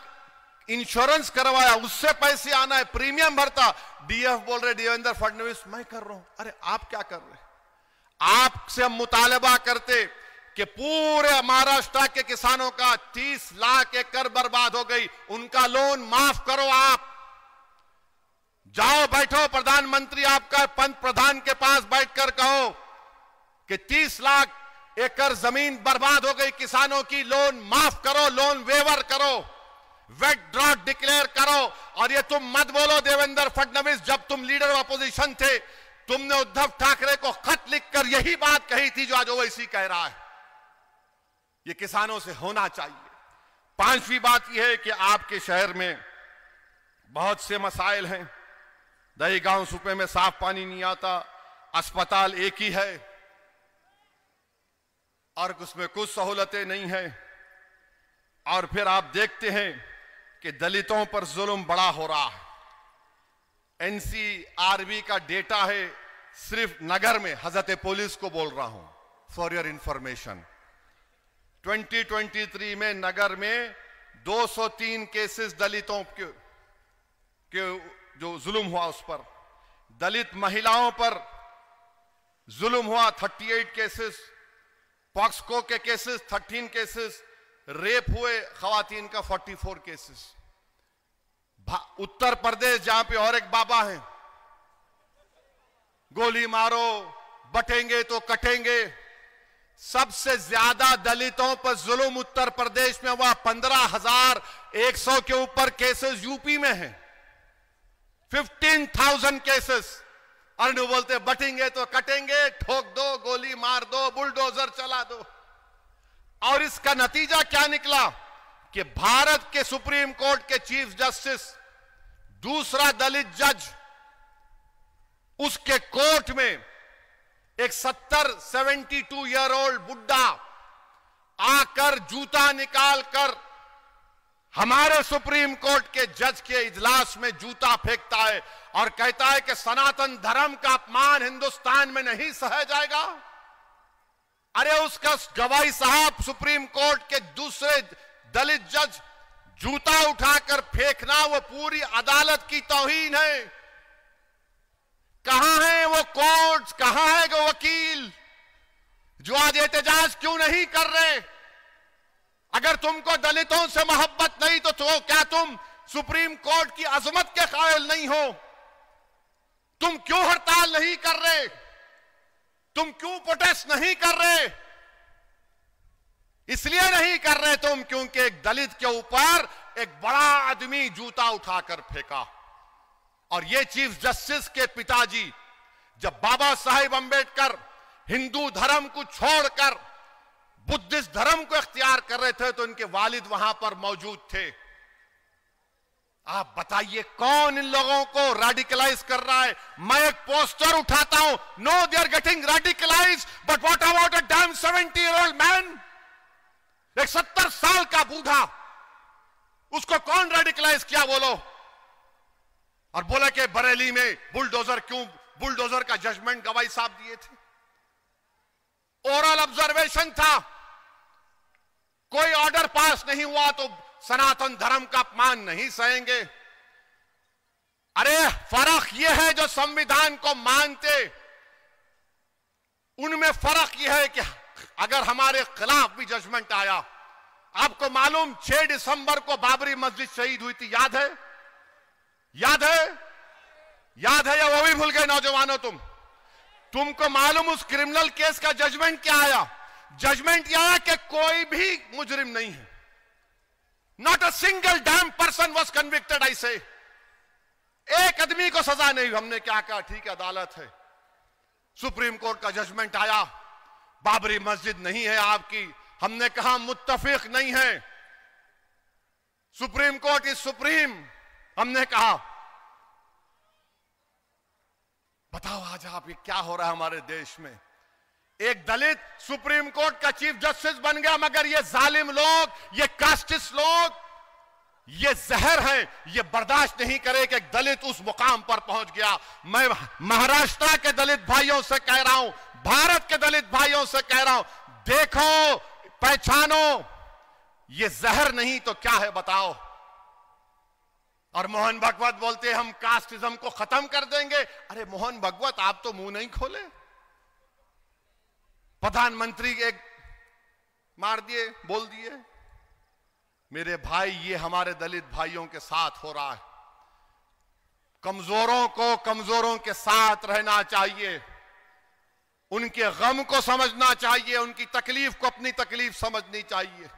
इंश्योरेंस करवाया, उससे पैसे आना है, प्रीमियम भरता। डीएफ बोल रहे देवेंद्र फडणवीस मैं कर रहा हूं। अरे आप क्या कर रहे? आपसे हम मुतालबा करते कि पूरे महाराष्ट्र के किसानों का 30 लाख एकड़ बर्बाद हो गई, उनका लोन माफ करो। आप जाओ बैठो, प्रधानमंत्री आपका पंत प्रधान के पास बैठकर कहो कि 30 लाख एकड़ जमीन बर्बाद हो गई किसानों की, लोन माफ करो, लोन वेवर करो, वेट ड्रॉट डिक्लेयर करो। और ये तुम मत बोलो देवेंद्र फडणवीस, जब तुम लीडर ऑपोजिशन थे तुमने उद्धव ठाकरे को खत लिखकर यही बात कही थी जो आज ओवैसी कह रहा है। ये किसानों से होना चाहिए। पांचवी बात यह है कि आपके शहर में बहुत से मसाइल हैं। दहीगांव सूबे में साफ पानी नहीं आता, अस्पताल एक ही है और उसमें कुछ सहूलतें नहीं है। और फिर आप देखते हैं कि दलितों पर जुल्म बड़ा हो रहा है। एनसीआरबी का डेटा है, सिर्फ नगर में, हजरत पुलिस को बोल रहा हूं फॉर योर इंफॉर्मेशन, 2023 में नगर में 203 केसेस दलितों के जो जुल्म हुआ उस पर। दलित महिलाओं पर जुल्म हुआ 38 केसेस, पॉक्सको के केसेस 13 केसेस, रेप हुए खवातीन का 44 केसेस। उत्तर प्रदेश जहां पे और एक बाबा है, गोली मारो बटेंगे तो कटेंगे, सबसे ज्यादा दलितों पर जुल्म उत्तर प्रदेश में हुआ। 15,100 के ऊपर केसेस यूपी में हैं, 15,000 केसेस। और वो बोलते बटेंगे तो कटेंगे, ठोक दो, गोली मार दो, बुलडोजर चला दो। और इसका नतीजा क्या निकला कि भारत के सुप्रीम कोर्ट के चीफ जस्टिस, दूसरा दलित जज, उसके कोर्ट में एक 72 ईयर ओल्ड बुड्ढा आकर जूता निकालकर हमारे सुप्रीम कोर्ट के जज के इजलास में जूता फेंकता है और कहता है कि सनातन धर्म का अपमान हिंदुस्तान में नहीं सहा जाएगा। अरे उसका गवाही साहब, सुप्रीम कोर्ट के दूसरे दलित जज, जूता उठाकर फेंकना वो पूरी अदालत की तौहीन है। कहां है वो कोर्ट, कहां है वो वकील जो आज एहतजाज क्यों नहीं कर रहे? अगर तुमको दलितों से मोहब्बत नहीं तो क्या तुम सुप्रीम कोर्ट की अजमत के कायल नहीं हो? तुम क्यों हड़ताल नहीं कर रहे? तुम क्यों प्रोटेस्ट नहीं कर रहे? इसलिए नहीं कर रहे तुम क्योंकि एक दलित के ऊपर एक बड़ा आदमी जूता उठाकर फेंका। और ये चीफ जस्टिस के पिताजी जब बाबा साहेब अंबेडकर हिंदू धर्म को छोड़कर बुद्धिस्ट धर्म को इख्तियार कर रहे थे तो इनके वालिद वहां पर मौजूद थे। आप बताइए कौन इन लोगों को रेडिकलाइज कर रहा है? मैं एक पोस्टर उठाता हूं, no they are getting radicalise, but what about a damn 70-year-old man? एक 70 साल का बूढ़ा, उसको कौन रेडिकलाइज किया बोलो? और बोला कि बरेली में बुलडोजर क्यों, बुलडोजर का जजमेंट गवाही साहब दिए थे, ओरल ऑब्जर्वेशन था, कोई ऑर्डर पास नहीं हुआ तो सनातन धर्म का अपमान नहीं सहेंगे। अरे फर्क यह है जो संविधान को मानते, उनमें फर्क यह है कि अगर हमारे खिलाफ भी जजमेंट आया, आपको मालूम 6 दिसंबर को बाबरी मस्जिद शहीद हुई थी, याद है? याद है? याद है या वो भी भूल गए नौजवानों? तुमको मालूम उस क्रिमिनल केस का जजमेंट क्या आया? जजमेंट यह आया कि कोई भी मुजरिम नहीं है, not a single dam person was convicted. ऐसे एक आदमी को सजा नहीं। हमने क्या कहा? ठीक है, अदालत है, सुप्रीम कोर्ट का जजमेंट आया, बाबरी मस्जिद नहीं है आपकी। हमने कहा मुत्तफिक नहीं है, सुप्रीम कोर्ट इज सुप्रीम। हमने कहा बताओ आज आप ये क्या हो रहा है हमारे देश में? एक दलित सुप्रीम कोर्ट का चीफ जस्टिस बन गया, मगर ये जालिम लोग, ये कास्टिस्ट लोग, ये जहर है, ये बर्दाश्त नहीं करे कि एक दलित उस मुकाम पर पहुंच गया। मैं महाराष्ट्र के दलित भाइयों से कह रहा हूं, भारत के दलित भाइयों से कह रहा हूं, देखो, पहचानो, ये जहर नहीं तो क्या है बताओ? और मोहन भागवत बोलते हम कास्टिज्म को खत्म कर देंगे। अरे मोहन भागवत, आप तो मुंह नहीं खोले। प्रधानमंत्री एक मार दिए, बोल दिए। मेरे भाई, ये हमारे दलित भाइयों के साथ हो रहा है। कमजोरों को कमजोरों के साथ रहना चाहिए, उनके गम को समझना चाहिए, उनकी तकलीफ को अपनी तकलीफ समझनी चाहिए।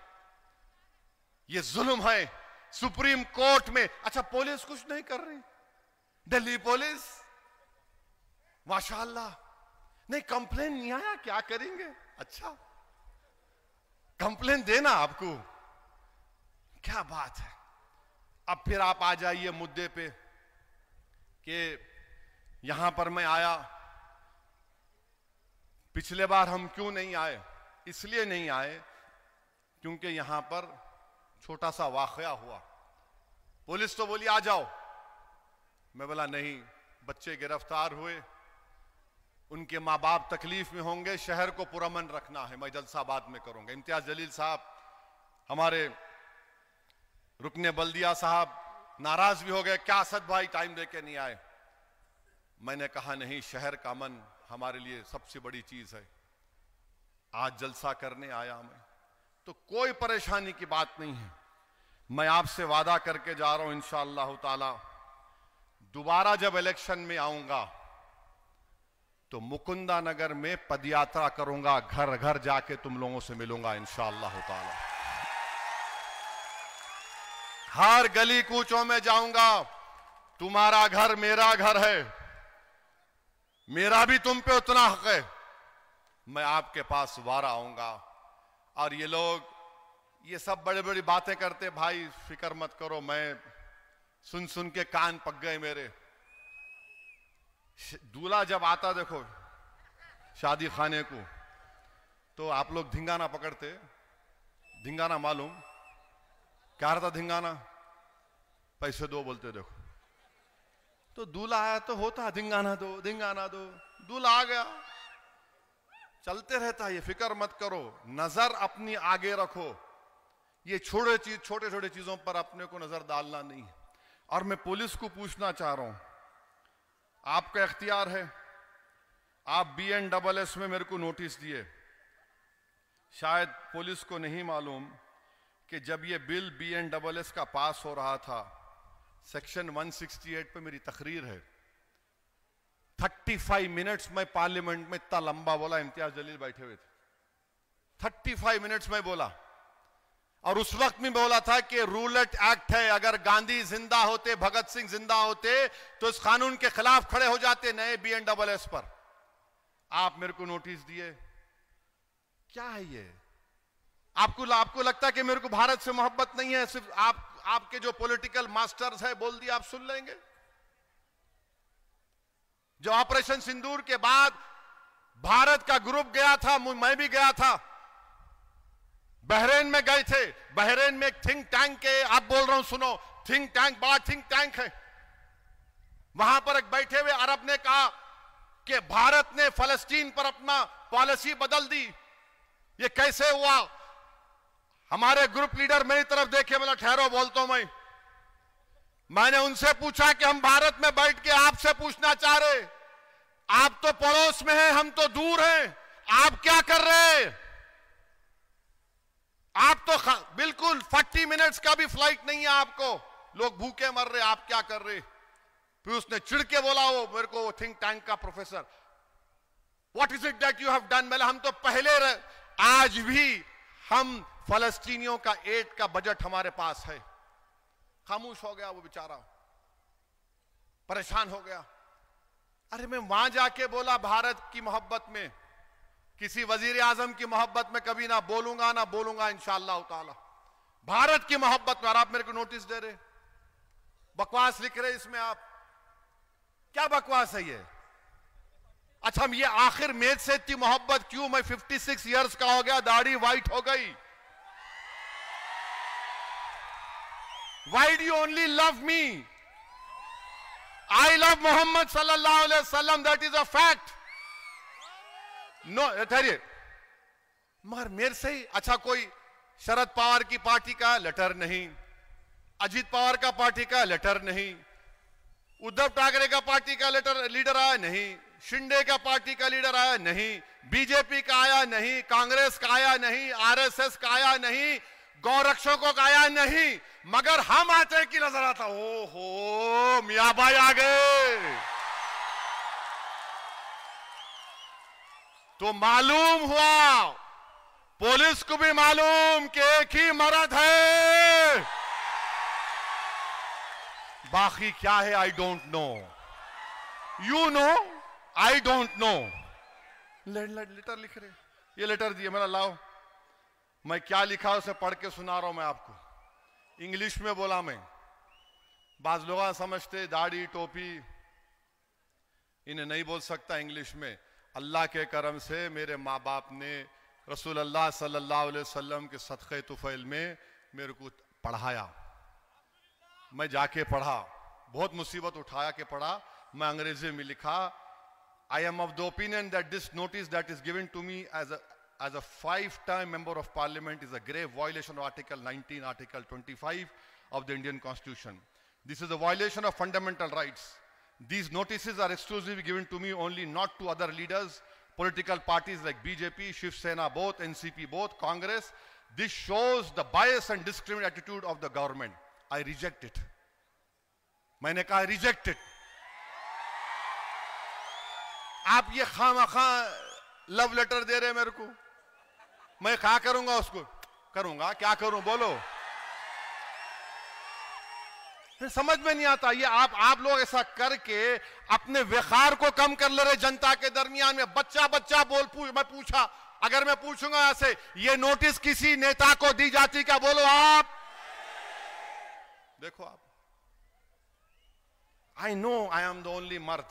ये जुल्म है सुप्रीम कोर्ट में। अच्छा, पुलिस कुछ नहीं कर रही, दिल्ली पुलिस माशाअल्लाह, नहीं कंप्लेन नहीं आया, क्या करेंगे? अच्छा, कंप्लेन देना आपको, क्या बात है। अब फिर आप आ जाइए मुद्दे पे कि यहां पर मैं आया, पिछले बार हम क्यों नहीं आए? इसलिए नहीं आए क्योंकि यहां पर छोटा सा वाकया हुआ। पुलिस तो बोली आ जाओ, मैं बोला नहीं, बच्चे गिरफ्तार हुए, उनके माँ बाप तकलीफ में होंगे, शहर को पुरअमन रखना है, मैं जलसा बाद में करूंगा। इम्तियाज जलील साहब, हमारे रुकने बल्दिया साहब नाराज भी हो गए, क्या असद भाई टाइम देके नहीं आए? मैंने कहा नहीं, शहर का अमन हमारे लिए सबसे बड़ी चीज है, आज जलसा करने आया मैं, तो कोई परेशानी की बात नहीं है। मैं आपसे वादा करके जा रहा हूं, इंशाअल्लाह ताला दोबारा जब इलेक्शन में आऊंगा तो मुकुंदा नगर में पदयात्रा करूंगा, घर घर जाके तुम लोगों से मिलूंगा इंशाअल्लाह ताला। हर गली कूचों में जाऊंगा, तुम्हारा घर मेरा घर है, मेरा भी तुम पे उतना हक है, मैं आपके पास वारा आऊंगा। और ये लोग ये सब बड़ी बड़ी बातें करते, भाई फिक्र मत करो, मैं सुन सुन के कान पक गए मेरे। दूल्हा जब आता देखो शादी खाने को, तो आप लोग धिंगाना पकड़ते, धिंगाना मालूम क्या रहता? धिंगाना पैसे दो बोलते, देखो तो दूल्हा आया तो होता धिंगाना दो, धिंगाना दो, दूल्हा आ गया, चलते रहता है। ये फिक्र मत करो, नजर अपनी आगे रखो, ये छोटे छोटे चीजों पर अपने को नजर डालना नहीं है। और मैं पुलिस को पूछना चाह रहा हूं, आपका इख्तियार है, आप BNSS में मेरे को नोटिस दिए, शायद पुलिस को नहीं मालूम कि जब ये बिल BNSS का पास हो रहा था, सेक्शन 168 पे मेरी तकरीर है, 35 मिनट्स में पार्लियामेंट में इतना लंबा बोला, इम्तियाज जलील बैठे हुए थे, 35 मिनट्स में बोला। और उस वक्त में बोला था कि रूलेट एक्ट है, अगर गांधी जिंदा होते, भगत सिंह जिंदा होते तो इस कानून के खिलाफ खड़े हो जाते नए BNSS पर। आप मेरे को नोटिस दिए, क्या है ये? आपको लगता है कि मेरे को भारत से मोहब्बत नहीं है? सिर्फ आपके जो पॉलिटिकल मास्टर्स है बोल दिया, आप सुन लेंगे। जो ऑपरेशन सिंदूर के बाद भारत का ग्रुप गया था, मैं भी गया था, बहरेन में गए थे, बहरेन में एक थिंक टैंक है, आप बोल रहा हूं सुनो, थिंक टैंक, बड़ा थिंक टैंक है, वहां पर एक बैठे हुए अरब ने कहा कि भारत ने फलस्तीन पर अपना पॉलिसी बदल दी। ये कैसे हुआ? हमारे ग्रुप लीडर मेरी तरफ देखे, बोला ठहरो बोलता हूं मैंने उनसे पूछा कि हम भारत में बैठ के आपसे पूछना चाह रहे, आप तो पड़ोस में हैं, हम तो दूर हैं, आप क्या कर रहे हैं? आप तो बिल्कुल 40 मिनट्स का भी फ्लाइट नहीं है आपको, लोग भूखे मर रहे, आप क्या कर रहे? फिर उसने चिढ़ के बोला, वो मेरे को थिंक टैंक का professor, what is it that you have done? मतलब हम तो पहले आज भी हम फलस्तीनियों का एड का बजट हमारे पास है। खामोश हो गया वो बेचारा, परेशान हो गया। अरे मैं वहां जाके बोला, भारत की मोहब्बत में, किसी वजीर आजम की मोहब्बत में कभी ना बोलूंगा इंशाअल्लाह ताला, भारत की मोहब्बत में। और आप मेरे को नोटिस दे रहे, बकवास लिख रहे इसमें, आप क्या बकवास है ये? अच्छा, हम ये आखिर मेज से इतनी मोहब्बत क्यों? मैं 56 इयर्स का हो गया, दाढ़ी व्हाइट हो गई। Why do you only love me? I love Muhammad sallallahu alaihi wasallam, that is a fact. No ठहरिए, मगर मेरे से ही अच्छा कोई शरद पवार की पार्टी का लेटर नहीं, अजीत पवार का पार्टी का लेटर नहीं, उद्धव ठाकरे का पार्टी का लीडर आया नहीं, शिंदे का पार्टी का लीडर आया नहीं, बीजेपी का आया नहीं, कांग्रेस का आया नहीं, आरएसएस का आया नहीं, गौरक्षकों का आया नहीं, मगर हम आते की नजर आता। ओ हो मियां भाई आ गए। तो मालूम हुआ, पुलिस को भी मालूम कि एक ही मर्द है, बाकी क्या है I don't know, you know I don't know. Letter लिख रहे, ये लेटर दिए, मेरा लाओ, मैं क्या लिखा उसे पढ़ के सुना रहा हूं मैं आपको, इंग्लिश में बोला मैं। बाज लोग समझते दाढ़ी टोपी, इन्हें नहीं बोल सकता इंग्लिश में। अल्लाह के करम से मेरे माँ बाप ने रसूल अल्लाह सल्लल्लाहु अलैहि वसल्लम के सदक़े तुफ़ैल में मेरे को पढ़ाया, मैं जाके पढ़ा, बहुत मुसीबत उठाया के पढ़ा। मैं अंग्रेजी में लिखा, I am of the opinion that this notice that is given to me as a 5-time member of parliament is a grave violation of article 19, article 25 of the Indian constitution. This is a violation of fundamental rights. These notices are exclusively given to me only, not to other leaders, political parties like BJP, Shiv Sena both, NCP both, Congress. This shows the bias and discriminatory attitude of the government. I reject it. मैंने कहा reject it. आप ये खामखा love letter दे रहे मेरे को, मैं क्या करूंगा उसको, करूंगा क्या करूं बोलो, समझ में नहीं आता। ये आप लोग ऐसा करके अपने विखार को कम कर ले रहे जनता के दरमियान में। बच्चा बच्चा मैं पूछा, अगर मैं पूछूंगा ऐसे, ये नोटिस किसी नेता को दी जाती क्या, बोलो आप। देखो आप, I know I am the only मर्द,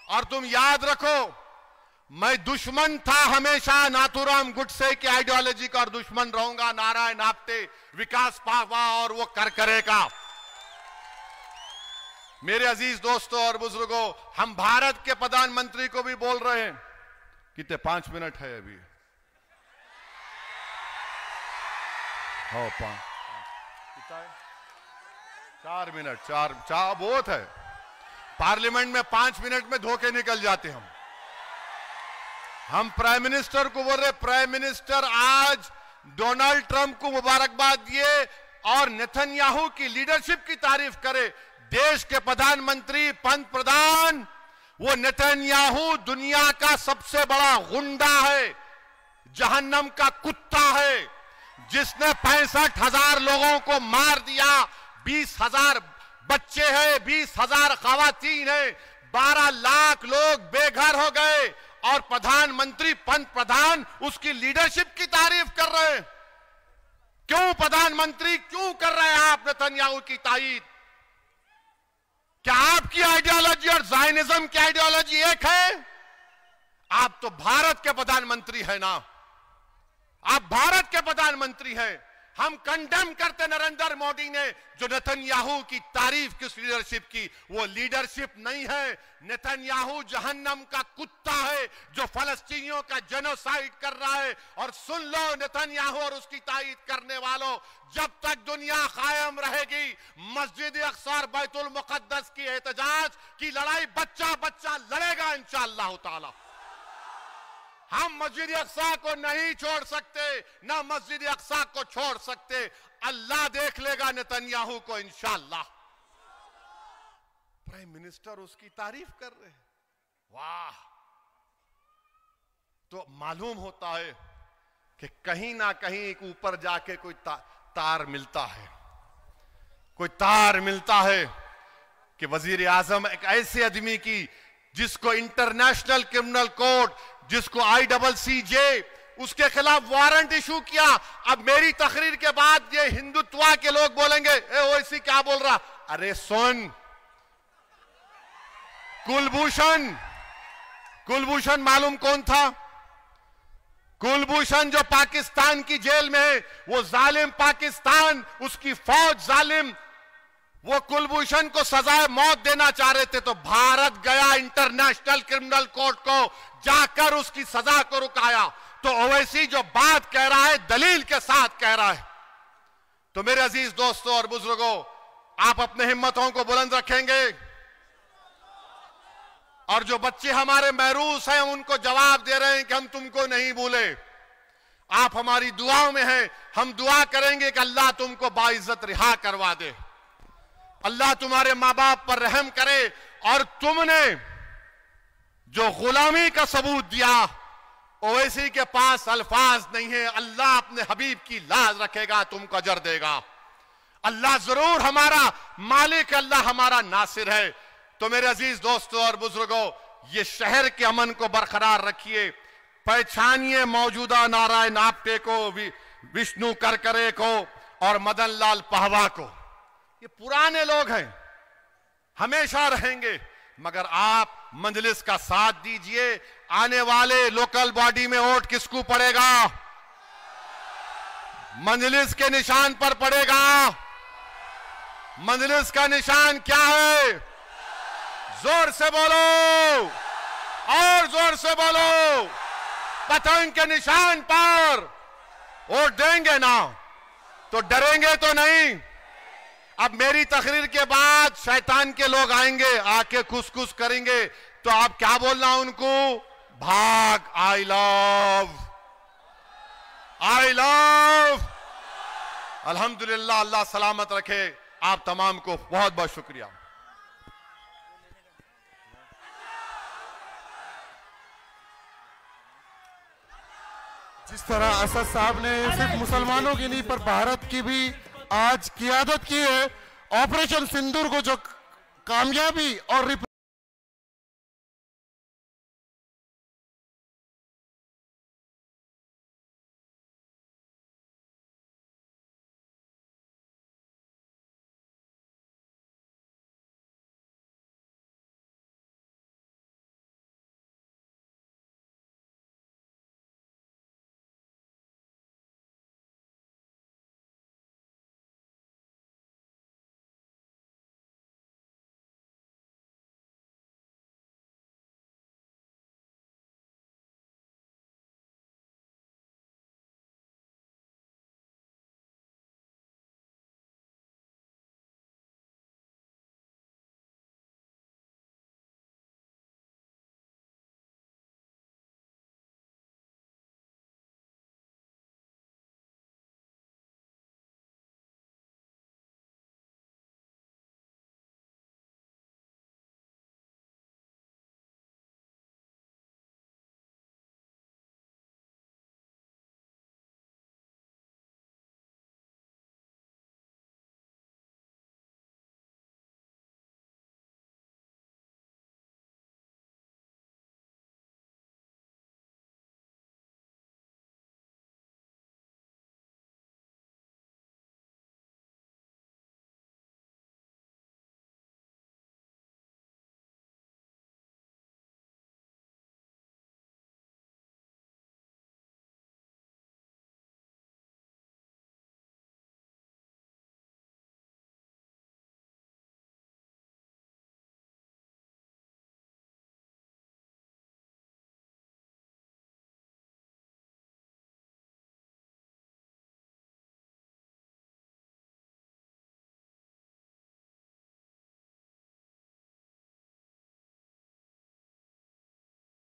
और तुम याद रखो मैं दुश्मन था हमेशा नाथूराम गुडसे की आइडियोलॉजी का, और दुश्मन रहूंगा नारायण आप्टे, विकास पावा और वो कर करेगा। मेरे अजीज दोस्तों और बुजुर्गों, हम भारत के प्रधानमंत्री को भी बोल रहे हैं, कितने 5 मिनट है अभी, हो 4 मिनट, चार बहुत है। पार्लियामेंट में 5 मिनट में धोखे निकल जाते हम प्राइम मिनिस्टर को बोल रहे, प्राइम मिनिस्टर आज डोनाल्ड ट्रंप को मुबारकबाद दिए और नेतन्याहू की लीडरशिप की तारीफ करे। देश के प्रधानमंत्री, पंत प्रधान, वो नेतन्याहू दुनिया का सबसे बड़ा गुंडा है, जहन्नम का कुत्ता है, जिसने 65,000 लोगों को मार दिया, 20,000 बच्चे हैं, 20,000 खवातीन हैं, 12 लाख लोग बेघर हो गए, और प्रधानमंत्री, पंत प्रधान उसकी लीडरशिप की तारीफ कर रहे हैं। क्यों प्रधानमंत्री, क्यों कर रहे हैं आप नेतन्याहू की तारीफ? क्या आपकी आइडियोलॉजी और ज़ायनिज्म की आइडियोलॉजी एक है? आप तो भारत के प्रधानमंत्री है ना, आप भारत के प्रधानमंत्री हैं। हम कंडेम करते नरेंद्र मोदी ने जो नेतन्याहू की तारीफ की, उस लीडरशिप की, वो लीडरशिप नहीं है। नेतन्याहू जहन्नम का कुत्ता है जो फलस्तीनियों का जेनोसाइड कर रहा है। और सुन लो नेतन्याहू और उसकी तारीफ करने वालों, जब तक दुनिया कायम रहेगी, मस्जिद अक्सा और बैतुल मुकद्दस की एहतजाज की लड़ाई बच्चा बच्चा लड़ेगा इंशाअल्लाह ताला। हम मस्जिद अक्सा को नहीं छोड़ सकते, ना मस्जिद अक्सा को छोड़ सकते। अल्लाह देख लेगा नेतन्याहू को इंशाअल्लाह। प्राइम मिनिस्टर उसकी तारीफ कर रहे हैं, वाह। तो मालूम होता है कि कहीं ना कहीं ऊपर जाके कोई तार मिलता है, कोई तार मिलता है कि वजीर आजम एक ऐसे आदमी की जिसको इंटरनेशनल क्रिमिनल कोर्ट, जिसको ICC उसके खिलाफ वारंट इशू किया। अब मेरी तकरीर के बाद ये हिंदुत्वा के लोग बोलेंगे, ओवैसी क्या बोल रहा? अरे सुन, कुलभूषण मालूम कौन था? कुलभूषण जो पाकिस्तान की जेल में है, वो जालिम पाकिस्तान, उसकी फौज जालिम, वो कुलभूषण को सजाए मौत देना चाह रहे थे। तो भारत गया इंटरनेशनल क्रिमिनल कोर्ट को, जाकर उसकी सजा को रुकाया। तो ओवैसी जो बात कह रहा है दलील के साथ कह रहा है। तो मेरे अजीज दोस्तों और बुजुर्गों, आप अपने हिम्मतों को बुलंद रखेंगे और जो बच्चे हमारे महरूस हैं उनको जवाब दे रहे हैं कि हम तुमको नहीं भूले, आप हमारी दुआओं में हैं। हम दुआ करेंगे कि अल्लाह तुमको बाइज्जत रिहा करवा दे, अल्लाह तुम्हारे माँ बाप पर रहम करे। और तुमने जो गुलामी का सबूत दिया, ओवैसी के पास अल्फाज नहीं है। अल्लाह अपने हबीब की लाज रखेगा, तुमको अजर देगा। अल्लाह जरूर हमारा मालिक, अल्लाह हमारा नासिर है। तो मेरे अजीज दोस्तों और बुजुर्गों, ये शहर के अमन को बरकरार रखिए, पहचानिए मौजूदा नारायण आप्टे को, विष्णु करकरे को और मदन लाल पहवा को। ये पुराने लोग हैं, हमेशा रहेंगे, मगर आप मजलिस का साथ दीजिए। आने वाले लोकल बॉडी में वोट किसको पड़ेगा? मजलिस के निशान पर पड़ेगा। मजलिस का निशान क्या है? जोर से बोलो और जोर से बोलो। पतंग के निशान पर वोट देंगे ना तो डरेंगे तो नहीं। अब मेरी तकरीर के बाद शैतान के लोग आएंगे, आके खुस करेंगे, तो आप क्या बोलना उनको? भाग, आई लव। अल्हम्दुलिल्लाह, अल्लाह सलामत रखे आप तमाम को। बहुत बहुत शुक्रिया। जिस तरह असद साहब ने सिर्फ मुसलमानों की नहीं पर भारत की भी आज क़ियादत की है, ऑपरेशन सिंदूर को जो कामयाबी और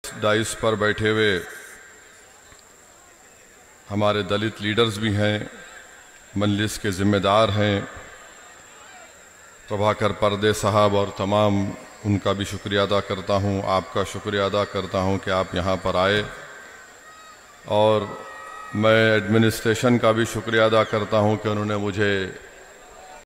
डाइस पर बैठे हुए हमारे दलित लीडर्स भी हैं, मजलिस के ज़िम्मेदार हैं, प्रभाकर पर्दे साहब और तमाम उनका भी शुक्रिया अदा करता हूं। आपका शुक्रिया अदा करता हूं कि आप यहां पर आए, और मैं एडमिनिस्ट्रेशन का भी शुक्रिया अदा करता हूं कि उन्होंने मुझे